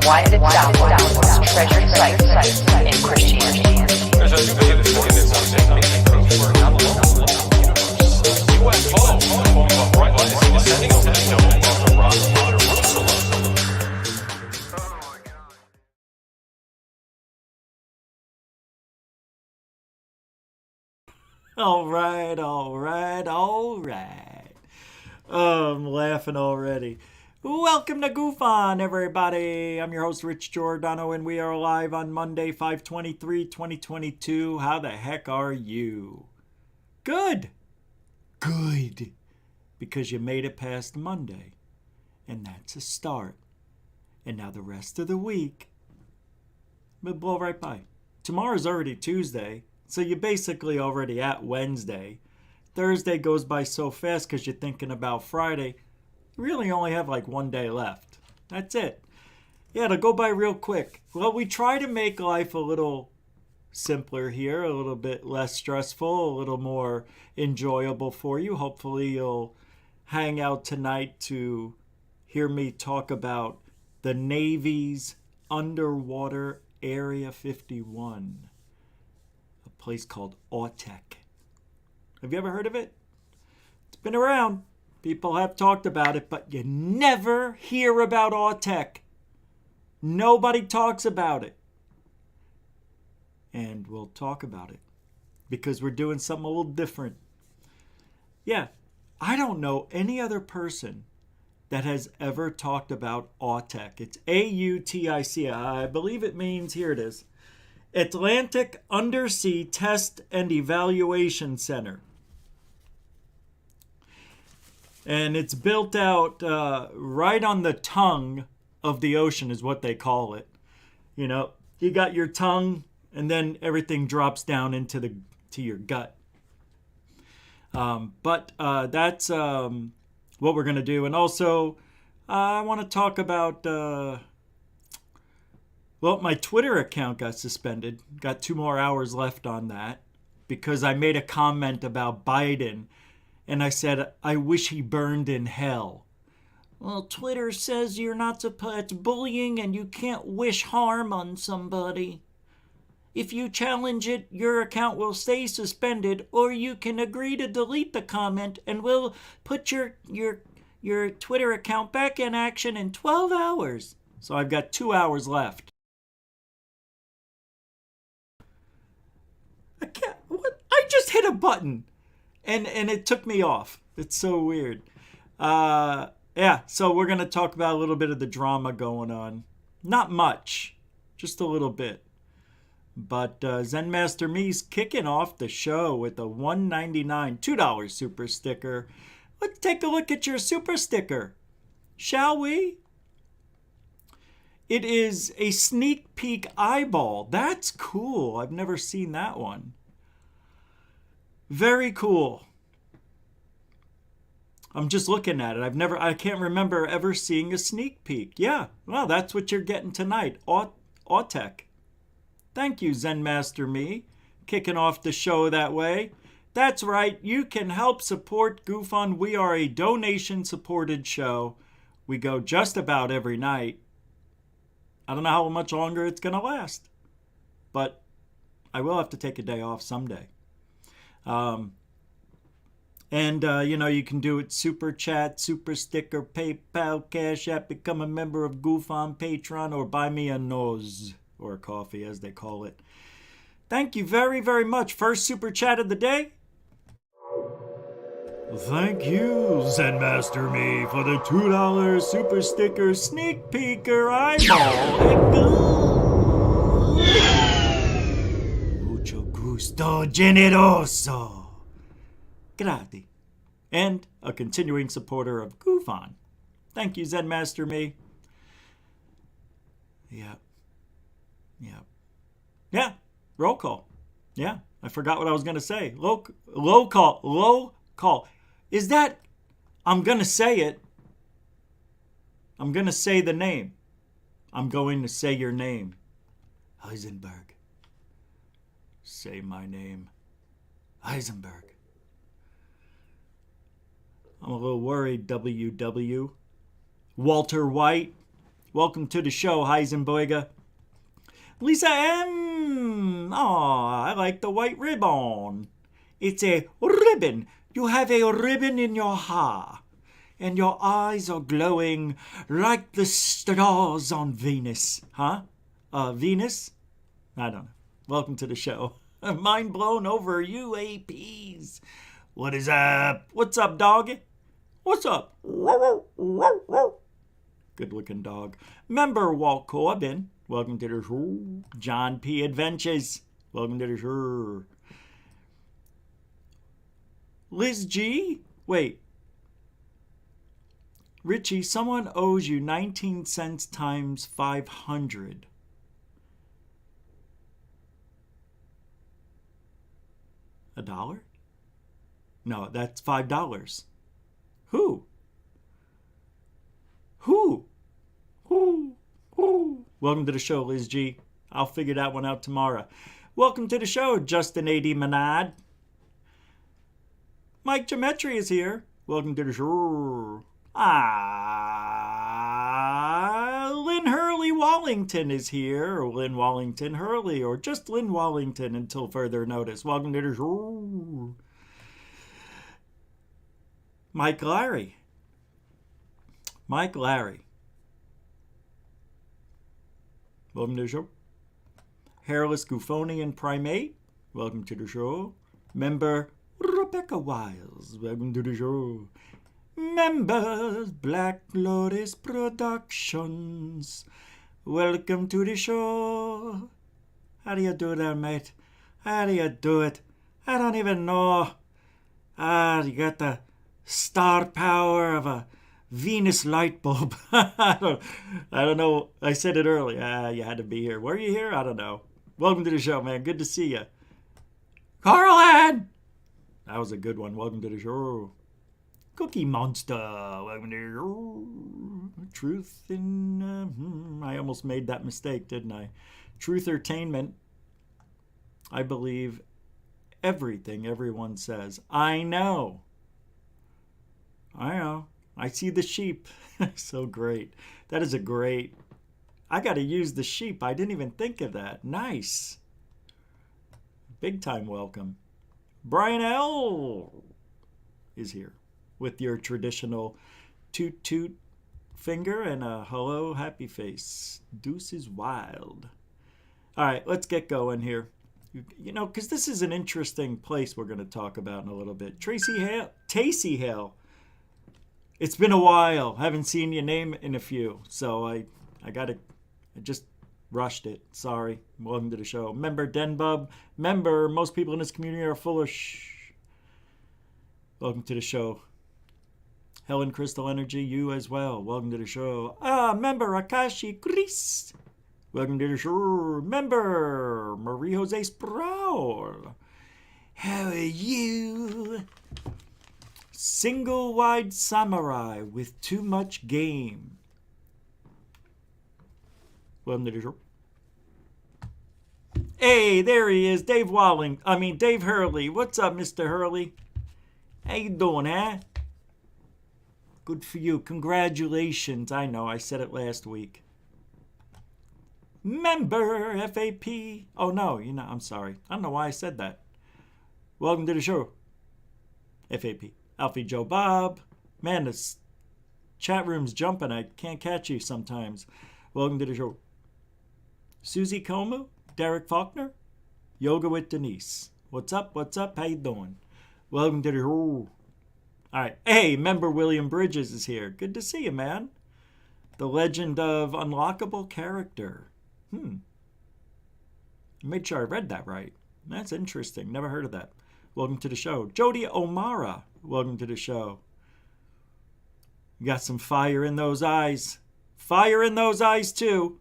Why is it doubtful treasured sites in Christianity? All right. I'm laughing already. Welcome to Goof On, everybody. I'm your host, Rich Giordano, and we are live on Monday, 5/23/2022. How the heck are you? Good. Because you made it past Monday, and that's a start. And now the rest of the week will blow right by. Tomorrow's already Tuesday, so you're basically already at Wednesday. Thursday goes by so fast because you're thinking about Friday. You really only have like one day left. That's it. Yeah, it'll go by real quick. Well, we try to make life a little simpler here, a little bit less stressful, a little more enjoyable for you. Hopefully you'll hang out tonight to hear me talk about the Navy's underwater Area 51, a place called AUTEC. Have you ever heard of it? It's been around. People have talked about it, but you never hear about AUTEC. Nobody talks about it. And we'll talk about it because we're doing something a little different. Yeah, I don't know any other person that has ever talked about AUTEC. It's AUTIC. I believe it means, here it is, Atlantic Undersea Test and Evaluation Center. And it's built out right on the tongue of the ocean is what they call it. You know, you got your tongue and then everything drops down into your gut. But that's what we're going to do. And also, I want to talk about, my Twitter account got suspended. Got 2 more hours left on that because I made a comment about Biden. And I said, I wish he burned in hell. Well, Twitter says you're not supposed, it's bullying and you can't wish harm on somebody. If you challenge it, your account will stay suspended, or you can agree to delete the comment and we'll put your Twitter account back in action in 12 hours. So I've got 2 hours left. I just hit a button. And it took me off. It's so weird. So we're going to talk about a little bit of the drama going on. Not much, just a little bit. But Zen Master Me's kicking off the show with a $1.99, $2 super sticker. Let's take a look at your super sticker, shall we? It is a sneak peek eyeball. That's cool. I've never seen that one. Very cool. I'm just looking at it. I can't remember ever seeing a sneak peek. Yeah, well, that's what you're getting tonight. AUTEC. Thank you, Zen Master Me, kicking off the show that way. That's right, you can help support Goof On. We are a donation-supported show. We go just about every night. I don't know how much longer it's going to last, but I will have to take a day off someday. You can do it super chat, super sticker, PayPal, Cash App, become a member of Goof On Patreon, or buy me a nose, or a coffee as they call it. Thank you very, very much. First super chat of the day. Thank you, Zen Master Me, for the $2 super sticker sneak peeker eyeball. Mucho gusto generoso. Grazie. And a continuing supporter of Goof On. Thank you, Zen Master Me. Yeah. Roll call. Yeah, I forgot what I was going to say. Low call. Is that, I'm going to say it. I'm going to say the name. I'm going to say your name. Heisenberg. Say my name. Heisenberg. I'm a little worried, WW. Walter White, Welcome to the show, Heisenberger. Lisa M. Aw, I like the white ribbon. It's a ribbon. You have a ribbon in your hair. And your eyes are glowing like the stars on Venus. Huh? Venus? I don't know. Welcome to the show. Mind blown over UAPs. What is up? What's up, dog? What's up? Good looking dog. Member Walt Corbin. Welcome to the show. John P. Adventures. Welcome to the show. Liz G. Wait. Richie, someone owes you 19 cents times 500. $1? No, that's $5. Who? Welcome to the show, Liz G. I'll figure that one out tomorrow. Welcome to the show, Justin A.D. Manad. Mike Geometry is here. Welcome to the show. Lynn Hurley Wallington is here. Or Lynn Wallington Hurley, or just Lynn Wallington until further notice. Welcome to the show. Mike Larry. Welcome to the show. Hairless Goophonian Primate. Welcome to the show. Member Rebecca Wiles. Welcome to the show. Members Black Lotus Productions. Welcome to the show. How do you do that, mate? How do you do it? I don't even know. You got the star power of a Venus light bulb. I don't know. I said it earlier. You had to be here. Were you here? I don't know. Welcome to the show, man. Good to see you. Carlan! That was a good one. Welcome to the show. Cookie Monster. Welcome to the show. Truth in... I almost made that mistake, didn't I? Truth-ertainment. I believe everything everyone says. I know. I see the sheep. So great. That is a great... I got to use the sheep. I didn't even think of that. Nice. Big time welcome. Brian L. is here with your traditional toot toot finger and a hello happy face. Deuce is wild. All right, let's get going here. You know, because this is an interesting place we're going to talk about in a little bit. Tacey Hale. It's been a while. Haven't seen your name in a few. So I just rushed it. Sorry. Welcome to the show. Member Denbub. Member, most people in this community are full of shh. Welcome to the show. Helen Crystal Energy, you as well. Welcome to the show. Member Akashi Chris. Welcome to the show. Member Marie Jose Sproul. How are you? Single wide samurai with too much game. Welcome to the show. Hey, there he is, Dave Hurley. What's up, Mr. Hurley? How you doing, huh? Good for you. Congratulations. I know, I said it last week. Member FAP. Oh, no, I'm sorry. I don't know why I said that. Welcome to the show. FAP. Alfie Joe Bob. Man, this chat room's jumping. I can't catch you sometimes. Welcome to the show. Susie Como. Derek Faulkner. Yoga with Denise. What's up? How you doing? Welcome to the show. All right. Hey, member William Bridges is here. Good to see you, man. The legend of unlockable character. Made sure I read that right. That's interesting. Never heard of that. Welcome to the show. Jody O'Mara. Welcome to the show. You got some fire in those eyes. Fire in those eyes, too.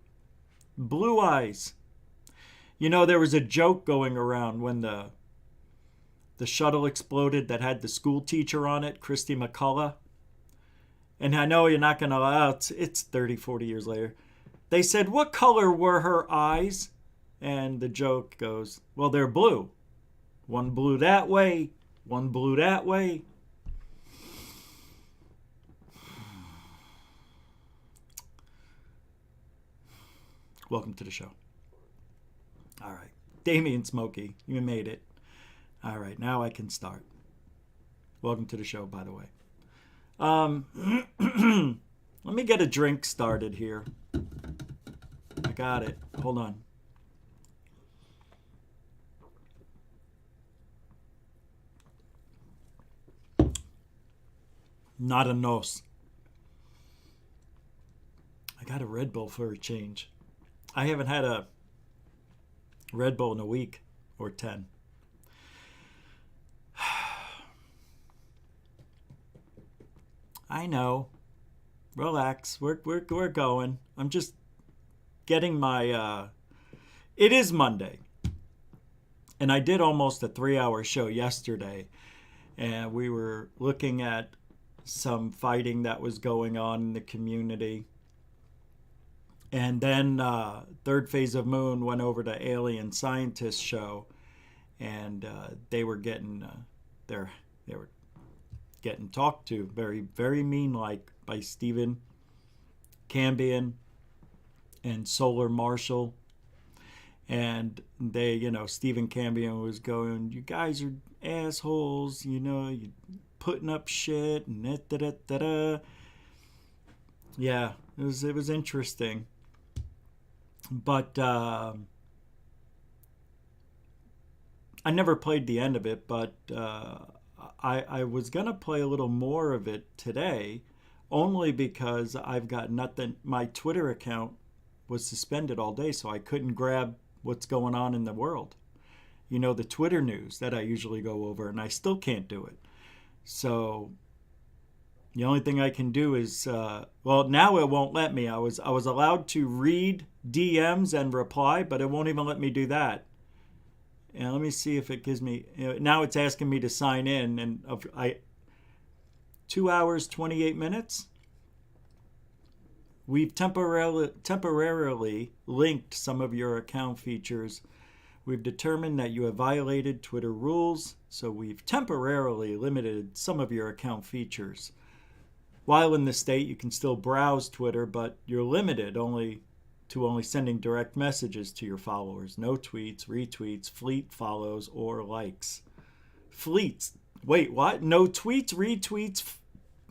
Blue eyes. You know, there was a joke going around when the shuttle exploded that had the school teacher on it, Christy McCullough. And I know you're not going to allow it's 30, 40 years later. They said, what color were her eyes? And the joke goes, well, they're blue. One blew that way, one blew that way. Welcome to the show. All right. Damien Smokey, you made it. All right, now I can start. Welcome to the show, by the way. Let me get a drink started here. I got it. Hold on. Not a nos. I got a Red Bull for a change. I haven't had a Red Bull in a week or 10. I know. Relax. We're going. I'm just getting my it is Monday. And I did almost a 3-hour show yesterday. And we were looking at some fighting that was going on in the community. And then Third Phase of Moon went over to Alien Scientist show, and they were getting they were getting talked to very, very mean like by Stephen Cambion and Solar Marshall. And they, Stephen Cambion was going, "You guys are assholes, you putting up shit and da-da-da-da-da." Yeah, it was interesting. But I never played the end of it, but I was going to play a little more of it today, only because I've got nothing. My Twitter account was suspended all day, so I couldn't grab what's going on in the world. The Twitter news that I usually go over, and I still can't do it. So the only thing I can do is, now it won't let me. I was allowed to read DMs and reply, but it won't even let me do that. And let me see if it gives me, now it's asking me to sign in, and 2 hours, 28 minutes. We've temporarily linked some of your account features. We've determined that you have violated Twitter rules, so we've temporarily limited some of your account features. While in the state, you can still browse Twitter, but you're limited only sending direct messages to your followers. No tweets, retweets, fleet follows, or likes. Fleets? Wait, what? No tweets, retweets,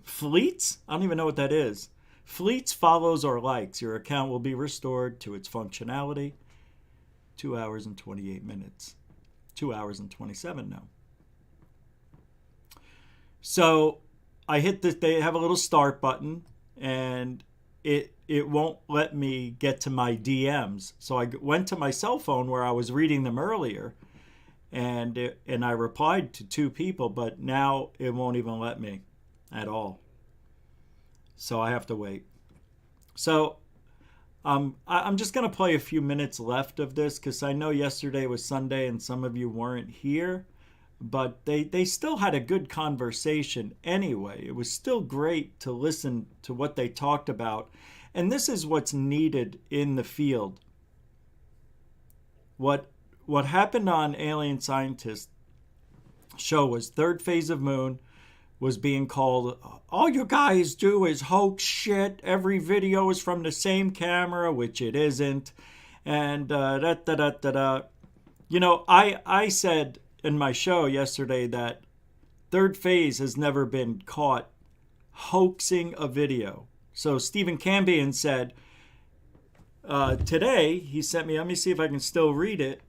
fleets? I don't even know what that is. Fleets, follows, or likes. Your account will be restored to its functionality. 2 hours and 28 minutes. 2 hours and 27 now. So I hit this. They have a little start button, and it won't let me get to my DMs. So I went to my cell phone where I was reading them earlier, and I replied to 2 people, but now it won't even let me at all. So I have to wait. So I'm just going to play a few minutes left of this, because I know yesterday was Sunday and some of you weren't here. But they still had a good conversation anyway. It was still great to listen to what they talked about. And this is what's needed in the field. What happened on Alien Scientist show was Third Phase of Moon was being called, "All you guys do is hoax shit. Every video is from the same camera," which it isn't. And I said in my show yesterday that Third Phase has never been caught hoaxing a video. So Stephen Cambion said today, he sent me, let me see if I can still read it.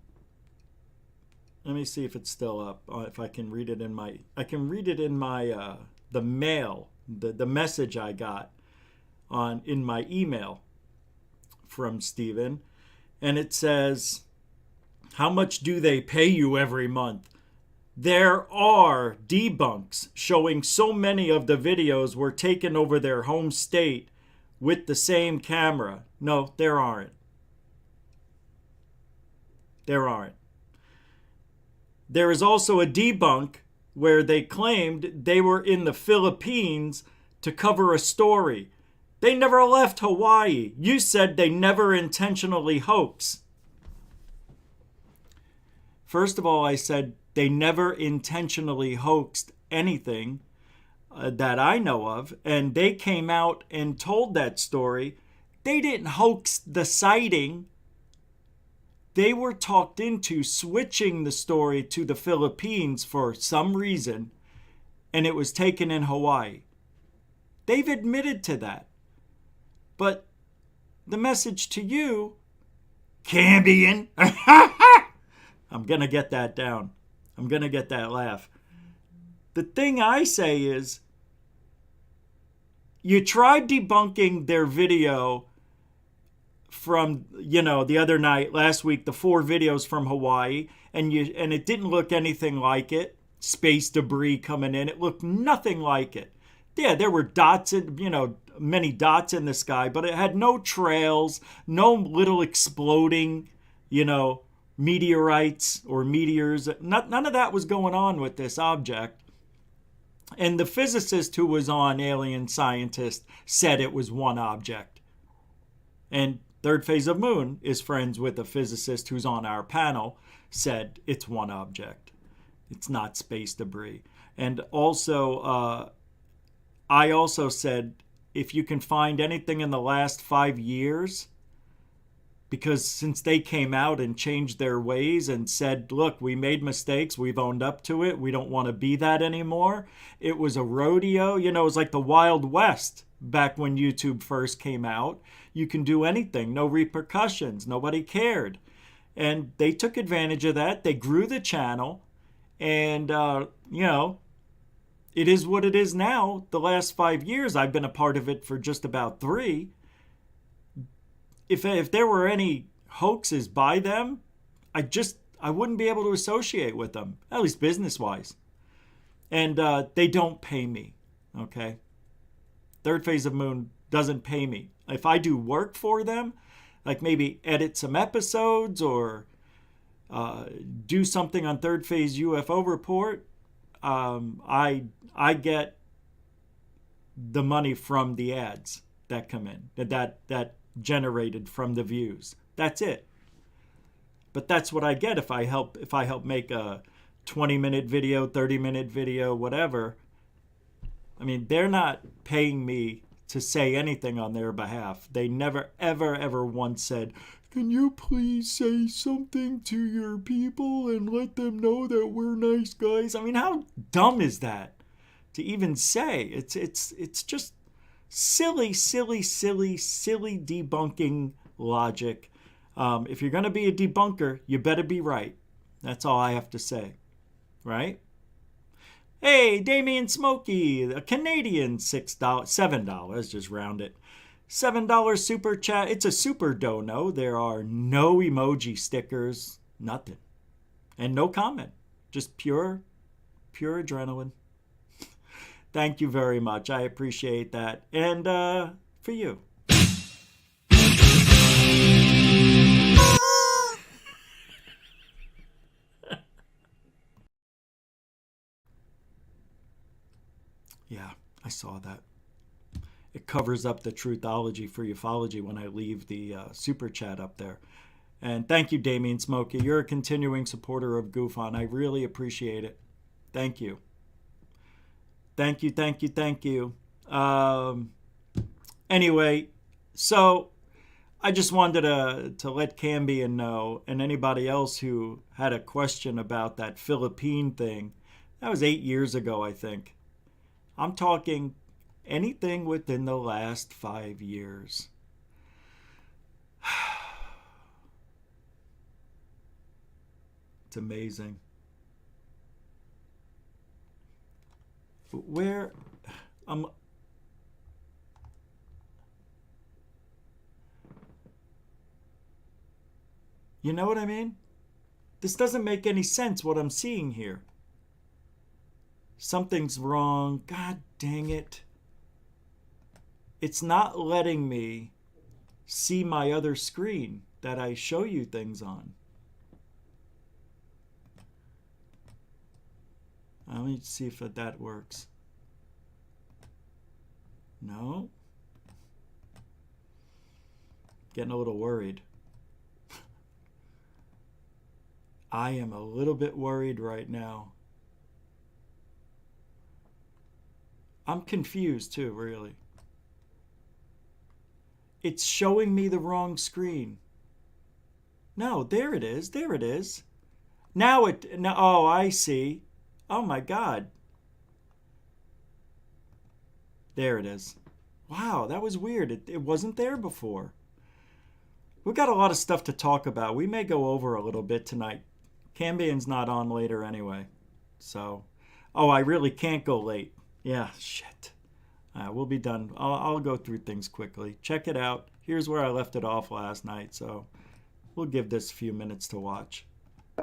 Let me see if it's still up. If I can read it in my, the mail, the message I got in my email from Stephen. And it says, "How much do they pay you every month? There are debunks showing so many of the videos were taken over their home state with the same camera." No, there aren't. There aren't. There is also a debunk where they claimed they were in the Philippines to cover a story. They never left Hawaii. You said they never intentionally hoax. First of all, I said they never intentionally hoaxed anything that I know of, and they came out and told that story. They didn't hoax the sighting. They were talked into switching the story to the Philippines for some reason, and it was taken in Hawaii. They've admitted to that. But the message to you, Cambian, I'm going to get that down. I'm going to get that laugh. The thing I say is, you tried debunking their video from, the other night, last week, the 4 videos from Hawaii, and it didn't look anything like it. Space debris coming in. It looked nothing like it. Yeah, there were dots in, many dots in the sky, but it had no trails, no little exploding, meteorites or meteors. None of that was going on with this object. And the physicist who was on Alien Scientist said it was one object. And Third Phase of Moon is friends with a physicist who's on our panel, said it's one object. It's not space debris. And also, I also said, if you can find anything in the last 5 years, because since they came out and changed their ways and said, look, we made mistakes, we've owned up to it, we don't want to be that anymore. It was a rodeo, it was like the Wild West back when YouTube first came out. You can do anything, no repercussions, nobody cared. And they took advantage of that. They grew the channel, and, it is what it is now. The last 5 years, I've been a part of it for just about 3. If there were any hoaxes by them, I wouldn't be able to associate with them, at least business-wise. And they don't pay me, okay? Third Phase of Moon doesn't pay me. If I do work for them, like maybe edit some episodes or do something on Third Phase UFO Report, I get the money from the ads that come in, that generated from the views. That's it. But that's what I get if I help make a 20-minute video, 30-minute video, whatever. I mean, they're not paying me to say anything on their behalf. They never, ever, ever once said, can you please say something to your people and let them know that we're nice guys? I mean, how dumb is that to even say? It's just silly debunking logic. If you're going to be a debunker, you better be right. That's all I have to say. Right? Hey, Damien Smokey, a Canadian $7, just round it. $7 super chat. It's a super dono. There are no emoji stickers, nothing. And no comment. Just pure adrenaline. Thank you very much. I appreciate that. And for you. Yeah, I saw that. It covers up the truthology for ufology when I leave the super chat up there. And thank you, Damien Smokey. You're a continuing supporter of GoofOn. I really appreciate it. Thank you. Thank you. Anyway, so I just wanted to let Cambian know, and anybody else who had a question about that Philippine thing. That was 8 years ago, I think. I'm talking anything within the last 5 years. It's amazing. Where you know what I mean? This doesn't make any sense what I'm seeing here. Something's wrong. God dang it. It's not letting me see my other screen that I show you things on. Let me see if that works. No. Getting a little worried. I am a little bit worried right now. I'm confused too, really. It's showing me the wrong screen. No, there it is. There it is. Now it. Now, oh, I see. Oh my God. There it is. Wow, that was weird. It wasn't there before. We've got a lot of stuff to talk about. We may go over a little bit tonight. Cambian's not on later anyway. So, oh, I really can't go late. Yeah, shit. We'll be done. I'll go through things quickly. Check it out. Here's where I left it off last night. So we'll give this a few minutes to watch.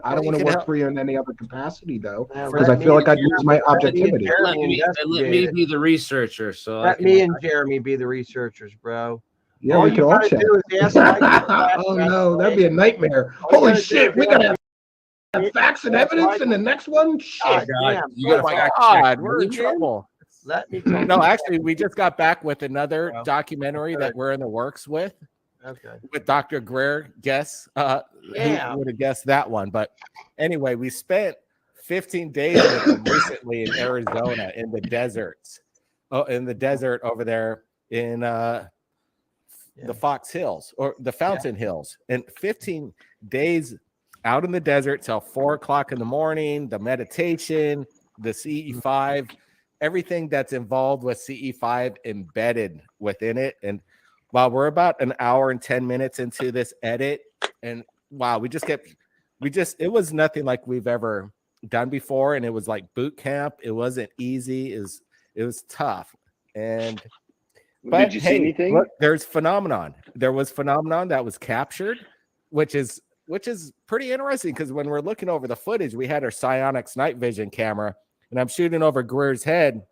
I don't want to work for you in any other capacity, though, because Let I feel like me I'd use my objectivity. Let me Let me be the researcher. So Let me and Jeremy be the researchers, bro. Yeah, All we you could all gotta check. do is ask Mike Oh no, that'd be a nightmare. All you Holy gotta shit, do we is gotta have facts and evidence in the next one? God Shit. damn, you got bro. fact God, check. we're in trouble. Let me talk. No, actually, we just got back with another Well, documentary that we're in the works with Okay. Dr. Greer. Guess Yeah. who would have guessed that one? But anyway, we spent 15 days with him recently in Arizona in the deserts. Oh, in the desert over there in the Fox Hills or the Fountain Hills, and 15 days out in the desert till 4 o'clock in the morning. The meditation, the CE5, everything that's involved with CE5 embedded within it. And while we're about an hour and 10 minutes into this edit, and wow, it was nothing like we've ever done before, and it was like boot camp. It wasn't easy. It was tough. And but did you see anything? Look, there's phenomenon. There was phenomenon that was captured, which is pretty interesting, because when we're looking over the footage, we had our Psionics night vision camera, and I'm shooting over Greer's head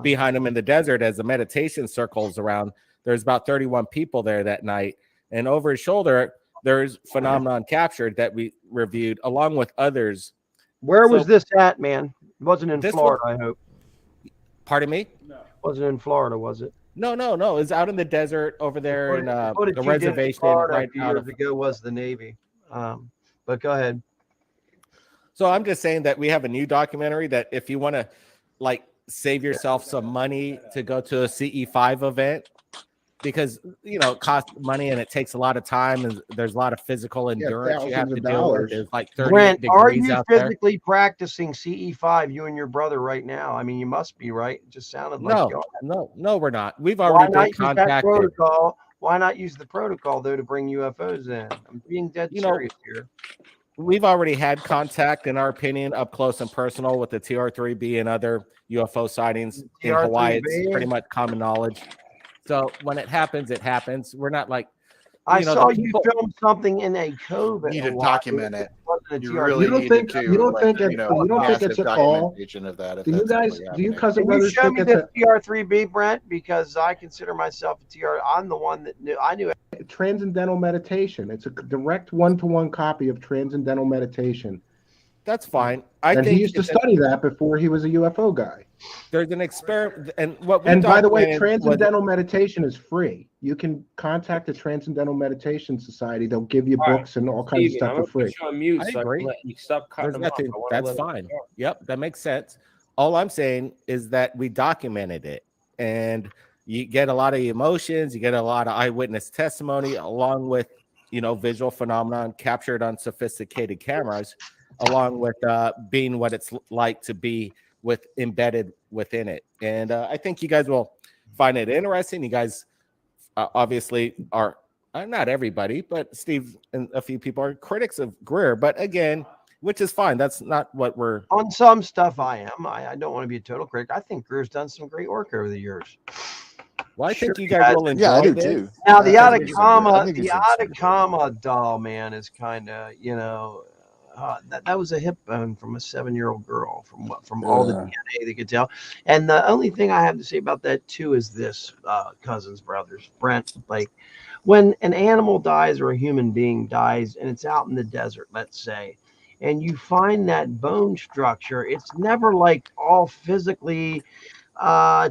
behind him in the desert as the meditation circles around. There's about 31 people there that night, and over his shoulder there's phenomenon captured that we reviewed along with others. Where was So- this at, man? It wasn't in This Florida, I hope. Pardon me? Wasn't in Florida, was it? No. It's out in the desert over there in the What did you do in reservation Florida right a few out years of. ago was the Navy. But go ahead. So I'm just saying that we have a new documentary that if you want to like save yourself some money to go to a CE5 event, because it costs money and it takes a lot of time and there's a lot of physical endurance you have thousands to of deal dollars. with. There's like 38 Brent, are degrees you out there. physically practicing CE5, you and your brother, right now? I mean, you must be, right? It just sounded like you are. No, we're not. We've Why already not been use that contacted. protocol? Why not use the protocol, though, to bring UFOs in? I'm being dead serious here. We've already had contact, in our opinion, up close and personal with the TR3B and other UFO sightings in Hawaii. It's pretty much common knowledge. So when it happens, it happens. We're not like I saw the you people- film something in a cove. You need in to Hawaii. document it. Wasn't a You TRT. really You don't need think- to you don't like, think it- you don't think it's massive at all? documentation of that. If Do you that's guys, actually do you happening. cousin Can you brothers show think me it's this a TR3B, Brent? Because I consider myself a TR. I'm the one that knew. I knew it. transcendental meditation? It's a direct one-to-one copy of transcendental meditation. That's fine. I And think he used to study that before he was a UFO guy. there's an experiment, and what we And by the way, documented was- transcendental meditation is free. You can contact the Transcendental Meditation Society. They'll give you All right, books and all kinds of Steven, I'm stuff gonna for free. put you on mute I so I agree. can let you stop cutting There's them off. nothing. I wanna That's let them fine. go. Yep, that makes sense. All I'm saying is that we documented it, and you get a lot of emotions, you get a lot of eyewitness testimony, along with visual phenomenon captured on sophisticated cameras, along with being what it's like to be embedded within it. And I think you guys will find it interesting. You guys obviously are not everybody, but Steve and a few people are critics of Greer. But again, which is fine. That's not what we're. On some stuff, I am. I don't want to be a total critic. I think Greer's done some great work over the years. Well, I think Sure, you guys will enjoy Yeah, I do this. too. Now the I think he's done good. I Atacama, think he's the done some good. Atacama doll, man, is kind of that was a hip bone from a 7-year-old girl, from all the DNA they could tell. And the only thing I have to say about that too is this, cousins, brothers, Brent, like when an animal dies or a human being dies and it's out in the desert, let's say, and you find that bone structure, it's never like all physically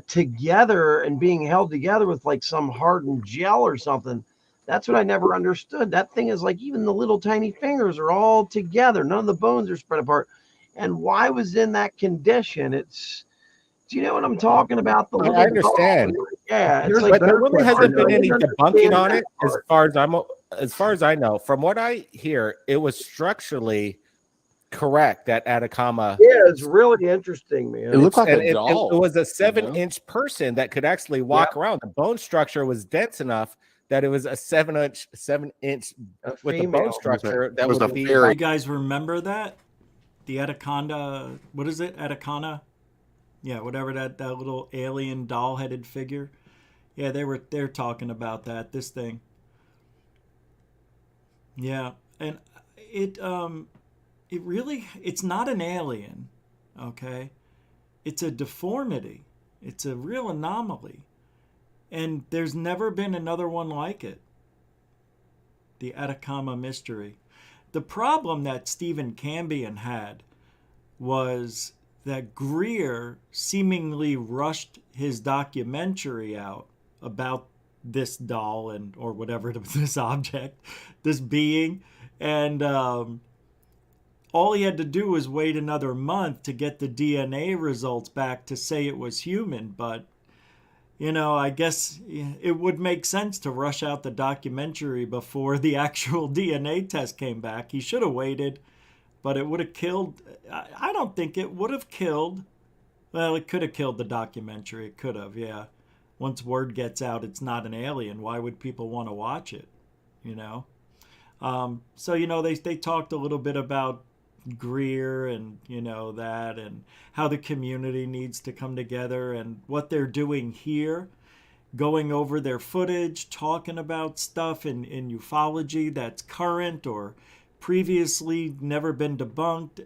together and being held together with like some hardened gel or something. That's what I never understood. That thing is like even the little tiny fingers are all together. None of the bones are spread apart. And why was in that condition? Do you know what I'm talking about? I understand. Yeah. It's Here's like, But there really hasn't been any I debunking on understand it, that as part. far as I'm as far as I know, from what I hear, it was structurally correct that Atacama. Yeah, it's really interesting, man. It looked like And a it doll. was a you know? 7-inch person that could actually walk around. The bone structure was dense enough that it was a 7-inch with the bone female. structure that was would a be fairy. You guys remember that? The Atacama, what is it? Atacama? Yeah, whatever that little alien doll-headed figure. Yeah, they're talking about that, this thing. Yeah, and it really, it's not an alien, okay? It's a deformity. It's a real anomaly. And there's never been another one like it. The Atacama mystery. The problem that Stephen Cambion had was that Greer seemingly rushed his documentary out about this doll and or whatever this object, this being, and all he had to do was wait another month to get the DNA results back to say it was human. But I guess it would make sense to rush out the documentary before the actual DNA test came back. He should have waited, but it would have killed. I don't think it would have killed. Well, it could have killed the documentary. It could have, yeah. Once word gets out it's not an alien, why would people want to watch it? So they talked a little bit about Greer and that, and how the community needs to come together and what they're doing here, going over their footage, talking about stuff in ufology that's current or previously never been debunked.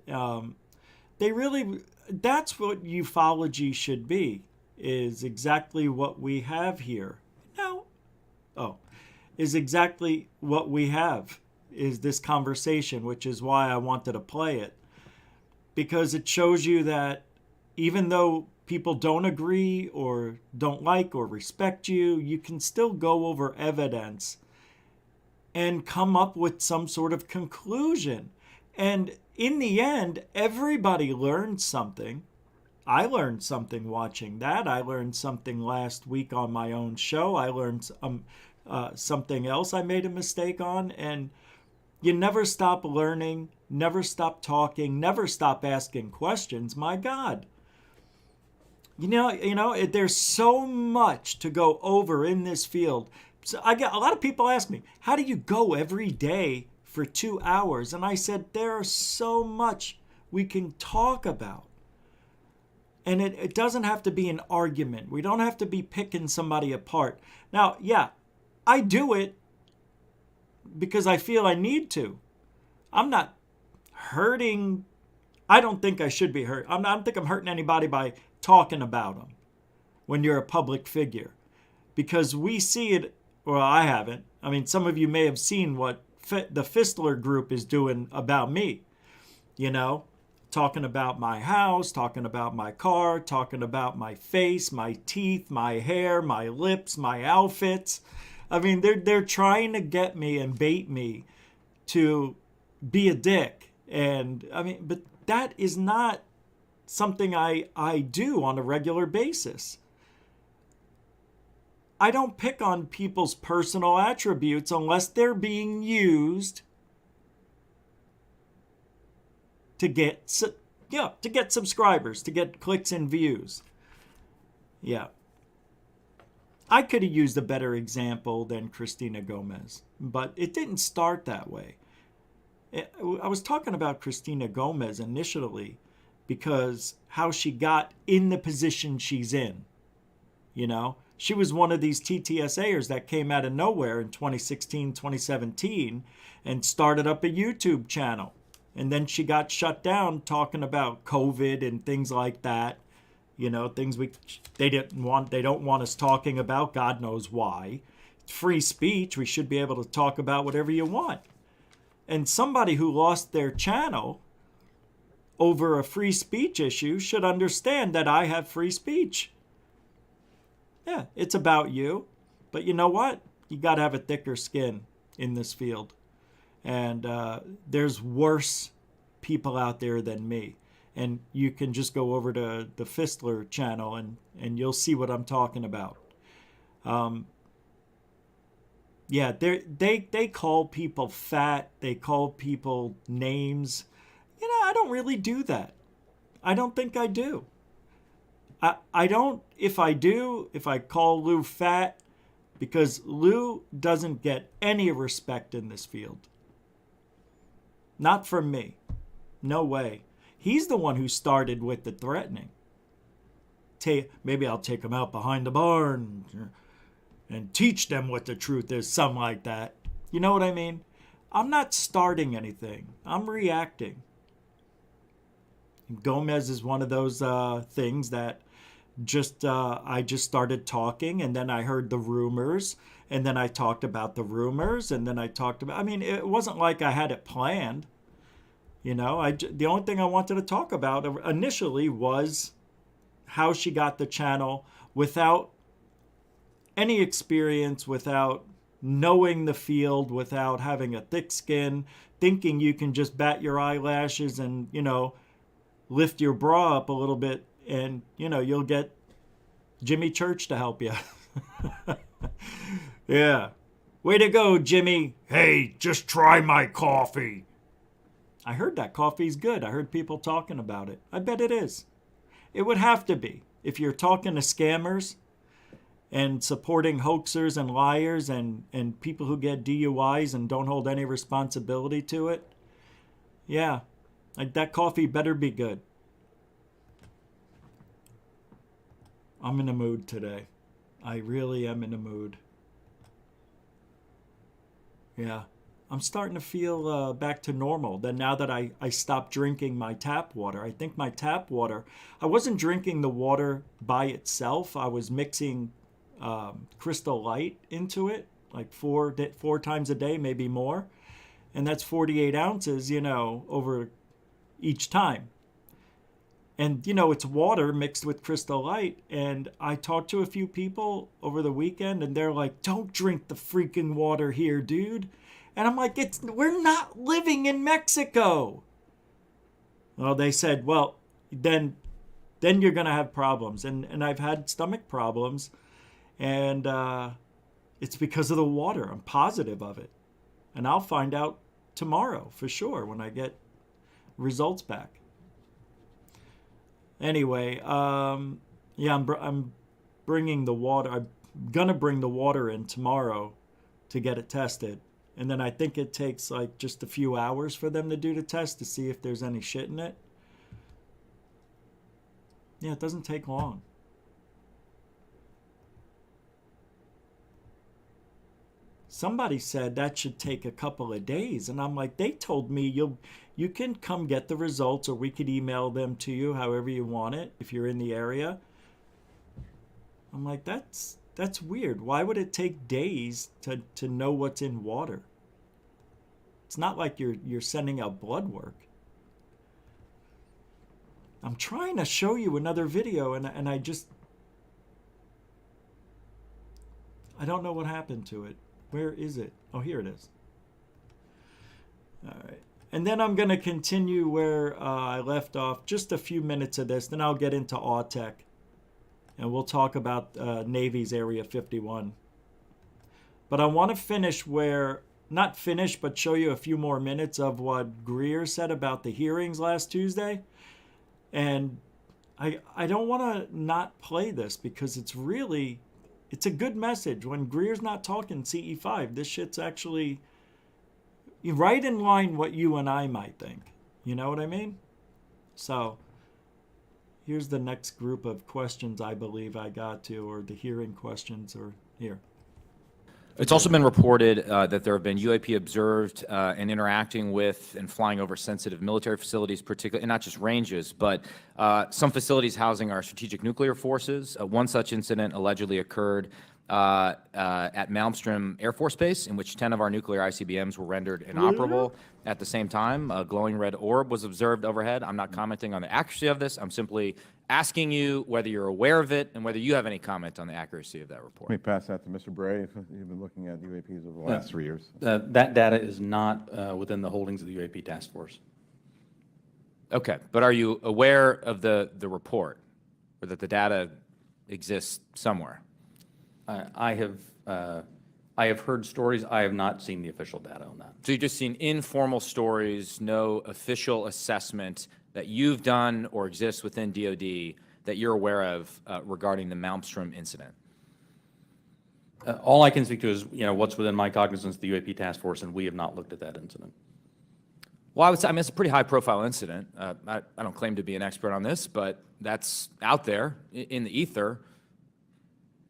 That's what ufology should be, is exactly what we have here. Is exactly what we have, is this conversation, which is why I wanted to play it. Because it shows you that even though people don't agree or don't like or respect you, you can still go over evidence and come up with some sort of conclusion. And in the end, everybody learned something. I learned something watching that. I learned something last week on my own show. I learned something else I made a mistake on. And you never stop learning, never stop talking, never stop asking questions. My God. There's so much to go over in this field. So I get a lot of people ask me, how do you go every day for 2 hours? And I said, there's so much we can talk about. And it doesn't have to be an argument. We don't have to be picking somebody apart. Now, yeah, I do it because I feel I need to. I'm not hurting. I don't think I should be hurt. I don't think I'm hurting anybody by talking about them when you're a public figure. Because we see it, well, I haven't. I mean, some of you may have seen what the Fistler group is doing about me. Talking about my house, talking about my car, talking about my face, my teeth, my hair, my lips, my outfits. I mean, they're trying to get me and bait me to be a dick. And I mean, but that is not something I do on a regular basis. I don't pick on people's personal attributes unless they're being used to get subscribers, to get clicks and views. Yeah. I could have used a better example than Christina Gomez, but it didn't start that way. I was talking about Christina Gomez initially because how she got in the position she's in. She was one of these TTSAers that came out of nowhere in 2016, 2017 and started up a YouTube channel. And then she got shut down talking about COVID and things like that. Things they don't want us talking about. God knows why. It's free speech. We should be able to talk about whatever you want. And somebody who lost their channel over a free speech issue should understand that I have free speech. Yeah, it's about you. But you know what? You got to have a thicker skin in this field. And there's worse people out there than me. And you can just go over to the Fistler channel and you'll see what I'm talking about. Yeah, they call people fat. They call people names. You know, I don't really do that. I don't think I do. I don't. If I do, if I call Lue fat, because Lue doesn't get any respect in this field. Not from me. No way. He's the one who started with the threatening. Maybe I'll take him out behind the barn and teach them what the truth is, something like that. You know what I mean? I'm not starting anything. I'm reacting. Gomez is one of those things that I just started talking, and then I heard the rumors, and then I talked about the rumors, and then I talked about, I mean, it wasn't like I had it planned. You know, the only thing I wanted to talk about initially was how she got the channel without any experience, without knowing the field, without having a thick skin, thinking you can just bat your eyelashes and, you know, lift your bra up a little bit and, you know, you'll get Jimmy Church to help you. Yeah. Way to go, Jimmy. Hey, just try my coffee. I heard that coffee's good. I heard people talking about it. I bet it is. It would have to be. If you're talking to scammers and supporting hoaxers and liars and people who get DUIs and don't hold any responsibility to it, yeah, like that coffee better be good. I'm in a mood today. I really am in a mood. Yeah. I'm starting to feel back to normal. Then now that I stopped drinking my tap water, I think my tap water, I wasn't drinking the water by itself. I was mixing Crystal Light into it, like four times a day, maybe more. And that's 48 ounces, you know, over each time. And, you know, it's water mixed with Crystal Light. And I talked to a few people over the weekend, and they're like, don't drink the freaking water here, dude. And I'm like, we're not living in Mexico. Well, they said, well, then you're going to have problems. And I've had stomach problems. And it's because of the water. I'm positive of it. And I'll find out tomorrow for sure when I get results back. Anyway, yeah, I'm bringing the water. I'm going to bring the water in tomorrow to get it tested. And then I think it takes like just a few hours for them to do the test to see if there's any shit in it. Yeah, it doesn't take long. Somebody said that should take a couple of days. And I'm like, they told me you can come get the results, or we could email them to you however you want it if you're in the area. I'm like, that's weird. Why would it take days to know what's in water? It's not like you're sending out blood work. I'm trying to show you another video, and I don't know what happened to it. Where is it? Oh, here it is. All right. And then I'm going to continue where I left off, just a few minutes of this. Then I'll get into AUTEC. And we'll talk about Navy's Area 51. But I want to finish not finish, but show you a few more minutes of what Greer said about the hearings last Tuesday. And I don't want to not play this because it's a good message. When Greer's not talking CE5, this shit's actually right in line what you and I might think. You know what I mean? So here's the next group of questions I believe I got to, or the hearing questions are here. It's also been reported that there have been UAP observed and interacting with and flying over sensitive military facilities, particularly, and not just ranges, but some facilities housing our strategic nuclear forces. One such incident allegedly occurred at Malmstrom Air Force Base, in which 10 of our nuclear ICBMs were rendered inoperable at the same time. A glowing red orb was observed overhead. I'm not commenting on the accuracy of this. I'm simply asking you whether you're aware of it and whether you have any comment on the accuracy of that report. Let me pass that to Mr. Bray. You've been looking at UAPs over the last 3 years. That data is not within the holdings of the UAP task force. Okay, but are you aware of the report, or that the data exists somewhere? I have I have heard stories. I have not seen the official data on that. So you've just seen informal stories, no official assessment that you've done or exists within DoD that you're aware of regarding the Malmstrom incident? All I can speak to is, what's within my cognizance, the UAP task force, and we have not looked at that incident. Well, I would say, it's a pretty high-profile incident. I don't claim to be an expert on this, but that's out there in the ether.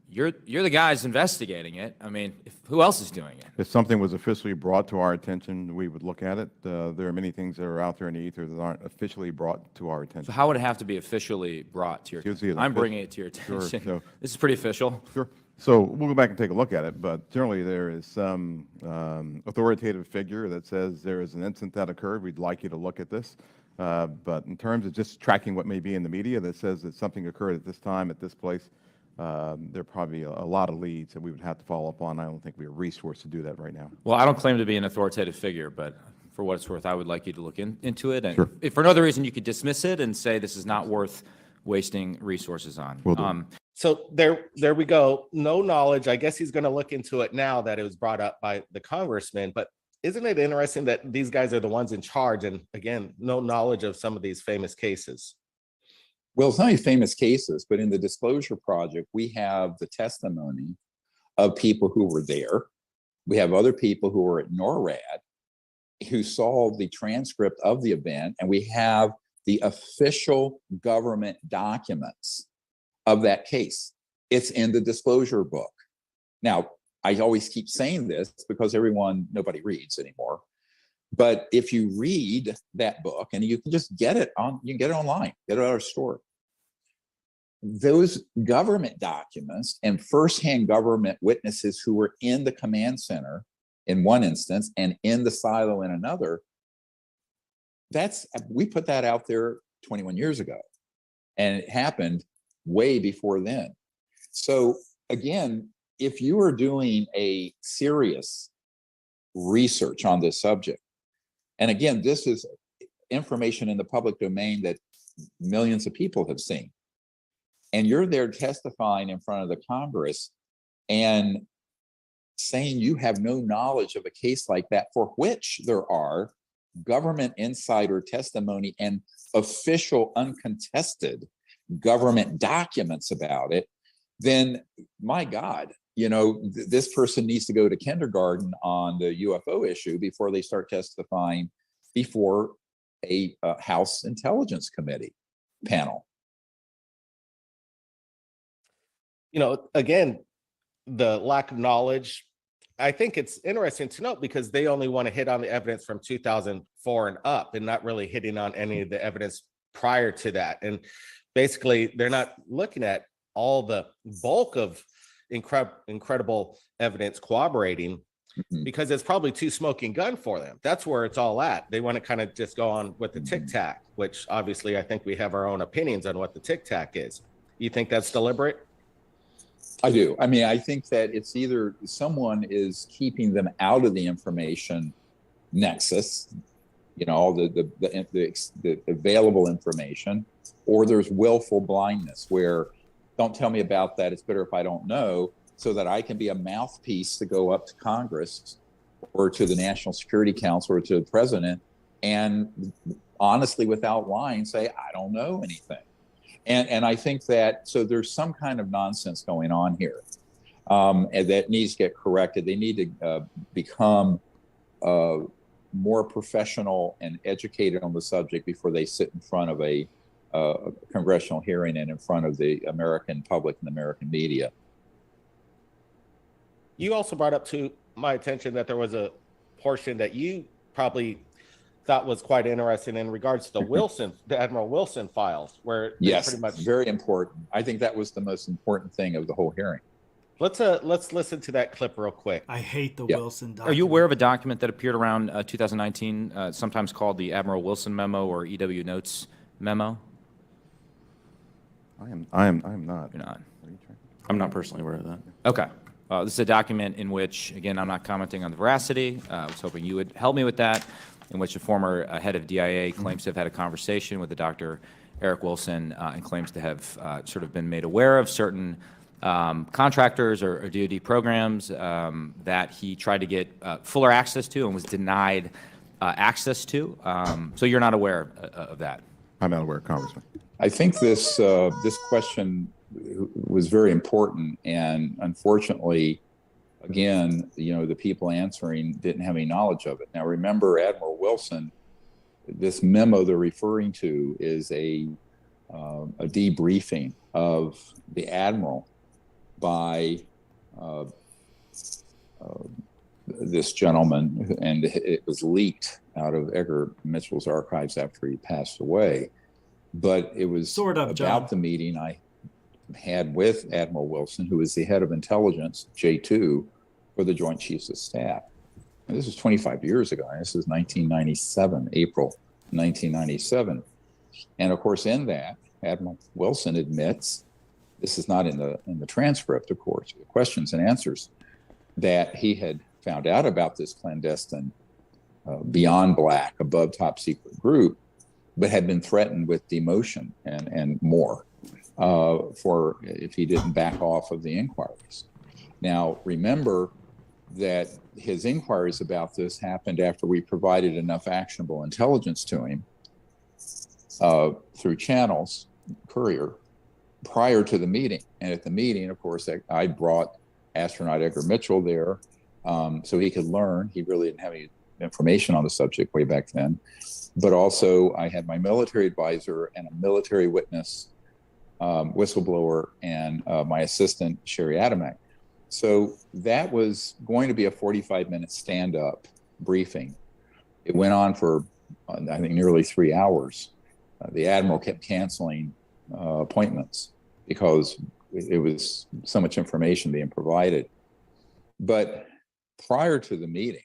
You're the guys investigating it. I mean, who else is doing it? If something was officially brought to our attention, we would look at it. There are many things that are out there in the ether that aren't officially brought to our attention. So how would it have to be officially brought to your attention? I'm bringing it to your attention. Sure, This is pretty official. Sure. So we'll go back and take a look at it, but generally there is some authoritative figure that says there is an incident that occurred. We'd like you to look at this. But in terms of just tracking what may be in the media that says that something occurred at this time, at this place, there are probably a lot of leads that we would have to follow up on. I don't think we have resource to do that right now. Well, I don't claim to be an authoritative figure, but for what it's worth, I would like you to look into it. And Sure. if for no other reason, you could dismiss it and say this is not worth wasting resources on. Will do. So there we go. No knowledge. I guess he's going to look into it now that it was brought up by the congressman. But isn't it interesting that these guys are the ones in charge? And again, no knowledge of some of these famous cases. Well, it's not only famous cases, but in the Disclosure Project, we have the testimony of people who were there. We have other people who were at NORAD who saw the transcript of the event, and we have the official government documents of that case. It's in the disclosure book. Now, I always keep saying this because nobody reads anymore. But if you read that book, and you can just get it online, get it at our store. Those government documents and firsthand government witnesses who were in the command center in one instance and in the silo in another, we put that out there 21 years ago. And it happened way before then. So again, if you are doing a serious research on this subject, and again, this is information in the public domain that millions of people have seen, and you're there testifying in front of the Congress and saying you have no knowledge of a case like that, for which there are government insider testimony and official uncontested government documents about it, then my God, this person needs to go to kindergarten on the UFO issue before they start testifying before a House Intelligence Committee panel. Again, the lack of knowledge, I think it's interesting to note because they only want to hit on the evidence from 2004 and up and not really hitting on any of the evidence prior to that. And basically, they're not looking at all the bulk of incredible evidence corroborating because it's probably too smoking gun for them. That's where it's all at. They want to kind of just go on with the tic-tac, which obviously I think we have our own opinions on what the tic-tac is. You think that's deliberate? I do. I mean, I think that it's either someone is keeping them out of the information nexus, all the available information, or there's willful blindness where don't tell me about that. It's better if I don't know, so that I can be a mouthpiece to go up to Congress or to the National Security Council or to the president and honestly, without lying, say, I don't know anything. And I think that, so there's some kind of nonsense going on here and that needs to get corrected. They need to become more professional and educated on the subject before they sit in front of a congressional hearing and in front of the American public and the American media. You also brought up to my attention that there was a portion that you probably thought was quite interesting in regards to the Admiral Wilson files, where yes, pretty much very important. I think that was the most important thing of the whole hearing. Let's listen to that clip real quick. I hate the Wilson document. Are you aware of a document that appeared around 2019, sometimes called the Admiral Wilson Memo or EW Notes Memo? I am not. You're not. I'm not personally aware of that. Okay. This is a document in which, again, I'm not commenting on the veracity. I was hoping you would help me with that, in which a former head of DIA claims to have had a conversation with the Dr. Eric Wilson and claims to have sort of been made aware of certain contractors or DoD programs that he tried to get fuller access to and was denied access to. So you're not aware of that? I'm not aware, Congressman. I think this question was very important, and unfortunately, again, the people answering didn't have any knowledge of it. Now, remember, Admiral Wilson, this memo they're referring to is a debriefing of the Admiral by this gentleman, and it was leaked out of Edgar Mitchell's archives after he passed away. But it was Sort of, about John. the meeting I had with Admiral Wilson, who was the head of intelligence, J2, for the Joint Chiefs of Staff. And this was 25 years ago. This is 1997, April 1997. And of course, in that, Admiral Wilson admits, this is not in the transcript, of course, the questions and answers, that he had found out about this clandestine, beyond black, above top secret group, but had been threatened with demotion and more for if he didn't back off of the inquiries. Now, remember that his inquiries about this happened after we provided enough actionable intelligence to him through channels, courier, prior to the meeting. And at the meeting, of course, I brought astronaut Edgar Mitchell there so he could learn. He really didn't have any information on the subject way back then. But also, I had my military advisor and a military witness, whistleblower, and my assistant, Sherry Adamek. So that was going to be a 45-minute stand-up briefing. It went on for, I think, nearly 3 hours. The Admiral kept canceling appointments because it was so much information being provided. But prior to the meeting,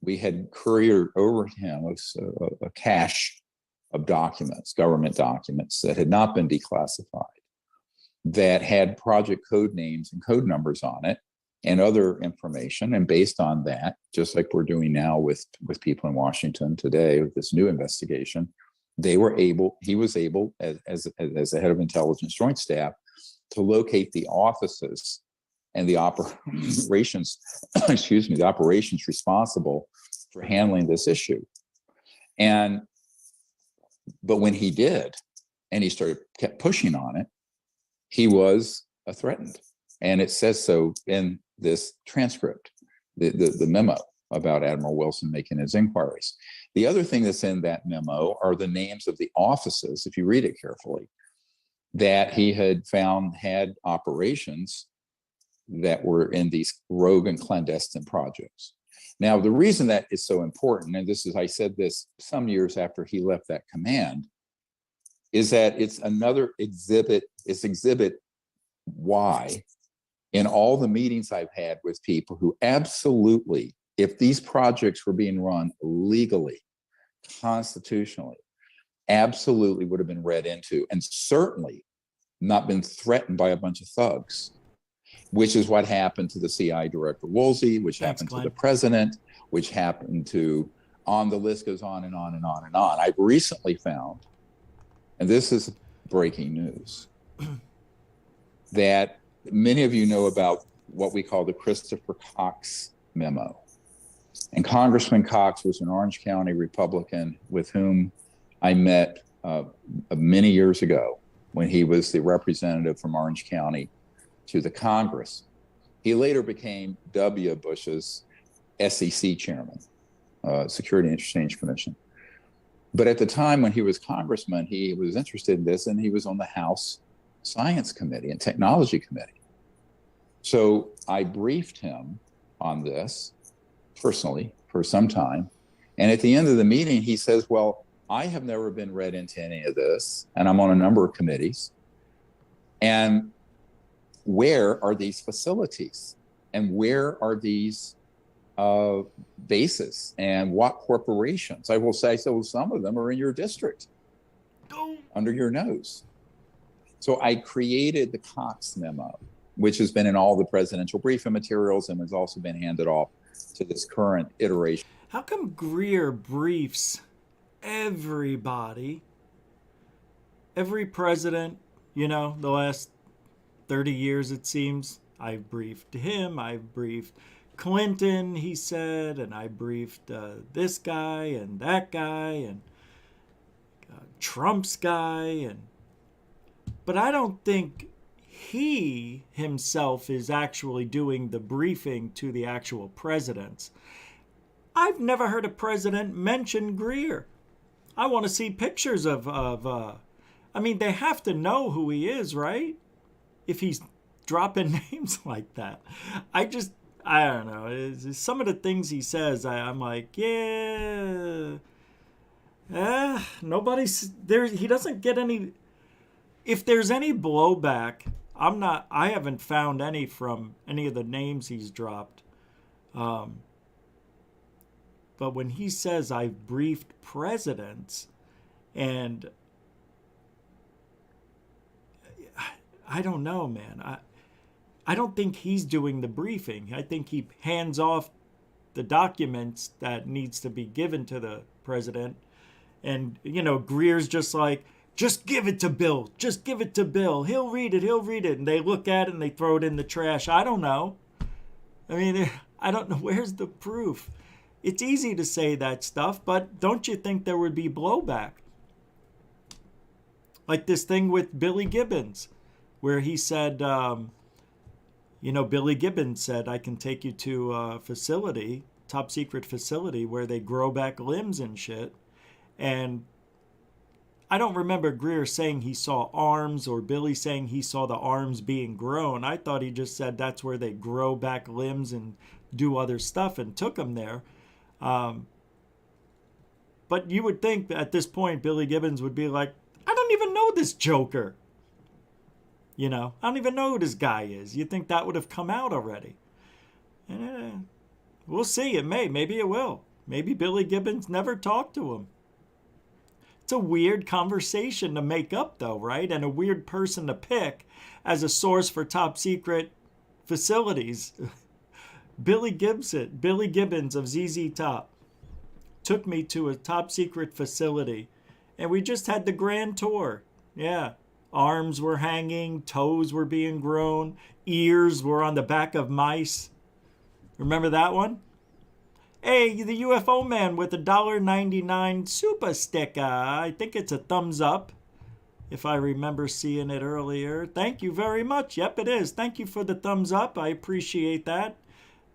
we had couriered over to him a cache of documents, government documents that had not been declassified, that had project code names and code numbers on it and other information. And based on that, just like we're doing now with people in Washington today with this new investigation, he was able, as the head of intelligence joint staff, to locate the offices and the operations, the operations responsible for handling this issue. But when he did, and he kept pushing on it, he was threatened. And it says so in this transcript, the memo about Admiral Wilson making his inquiries. The other thing that's in that memo are the names of the offices, if you read it carefully, that he had found had operations that were in these rogue and clandestine projects. Now, the reason that is so important, and I said this some years after he left that command, is that it's another exhibit, it's exhibit Y in all the meetings I've had with people who absolutely, if these projects were being run legally, constitutionally, absolutely would have been read into, and certainly not been threatened by a bunch of thugs, which is what happened to the CI director Woolsey, which happened to the president, which happened to, the list goes on and on and on and on. I've recently found, and this is breaking news, that many of you know about what we call the Christopher Cox memo. And Congressman Cox was an Orange County Republican with whom I met many years ago when he was the representative from Orange County to the Congress. He later became W. Bush's SEC chairman, Security and Exchange Commission. But at the time when he was congressman, he was interested in this, and he was on the House Science Committee and Technology Committee. So I briefed him on this personally for some time. And at the end of the meeting, he says, well, I have never been read into any of this, and I'm on a number of committees. And where are these facilities? And where are these bases? And what corporations? I will say, so some of them are in your district, under your nose. So I created the Cox memo, which has been in all the presidential briefing materials and has also been handed off to this current iteration. How come Greer briefs everybody, every president, the last 30 years, it seems. I've briefed him. I've briefed Clinton, he said, and I briefed this guy and that guy and Trump's guy. But I don't think he himself is actually doing the briefing to the actual presidents. I've never heard a president mention Greer. I want to see pictures of I mean, they have to know who he is, right? If he's dropping names like that. I don't know. Some of the things he says, I'm like, yeah. Nobody's there. He doesn't get any. If there's any blowback, I haven't found any from any of the names he's dropped. But when he says I've briefed presidents, and I don't know, man. I don't think he's doing the briefing. I think he hands off the documents that needs to be given to the president. And, Greer's just like, just give it to Bill. Just give it to Bill. He'll read it. He'll read it. And they look at it and they throw it in the trash. I don't know. I mean, I don't know. Where's the proof? It's easy to say that stuff, but don't you think there would be blowback? Like this thing with Billy Gibbons, where he said, Billy Gibbons said, I can take you to a facility, top secret facility, where they grow back limbs and shit. And I don't remember Greer saying he saw arms or Billy saying he saw the arms being grown. I thought he just said that's where they grow back limbs and do other stuff and took him there. But you would think at this point Billy Gibbons would be like, I don't even know this joker. I don't even know who this guy is. You'd think that would have come out already. We'll see. It may. Maybe it will. Maybe Billy Gibbons never talked to him. It's a weird conversation to make up, though, right? And a weird person to pick as a source for top secret facilities. Billy Gibbons of ZZ Top took me to a top secret facility, and we just had the grand tour. Yeah. Arms were hanging, toes were being grown, ears were on the back of mice. Remember that one? Hey, the UFO man with a $1.99 super sticker. I think it's a thumbs up, if I remember seeing it earlier. Thank you very much. Yep, it is. Thank you for the thumbs up. I appreciate that.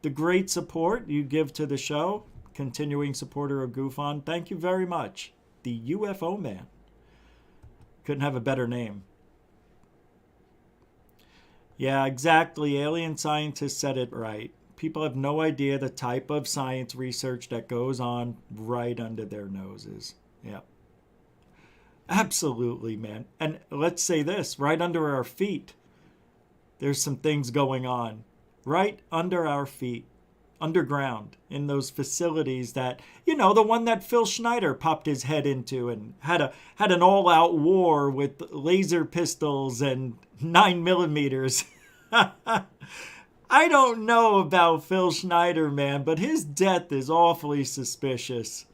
The great support you give to the show. Continuing supporter of Goof On. Thank you very much. The UFO man. Couldn't have a better name. Yeah, exactly. Alien scientists said it right. People have no idea the type of science research that goes on right under their noses. Yeah. Absolutely, man. And let's say this, right under our feet, there's some things going on. Right under our feet. Underground in those facilities that, the one that Phil Schneider popped his head into and had an all-out war with laser pistols and 9mm. I don't know about Phil Schneider, man, but his death is awfully suspicious.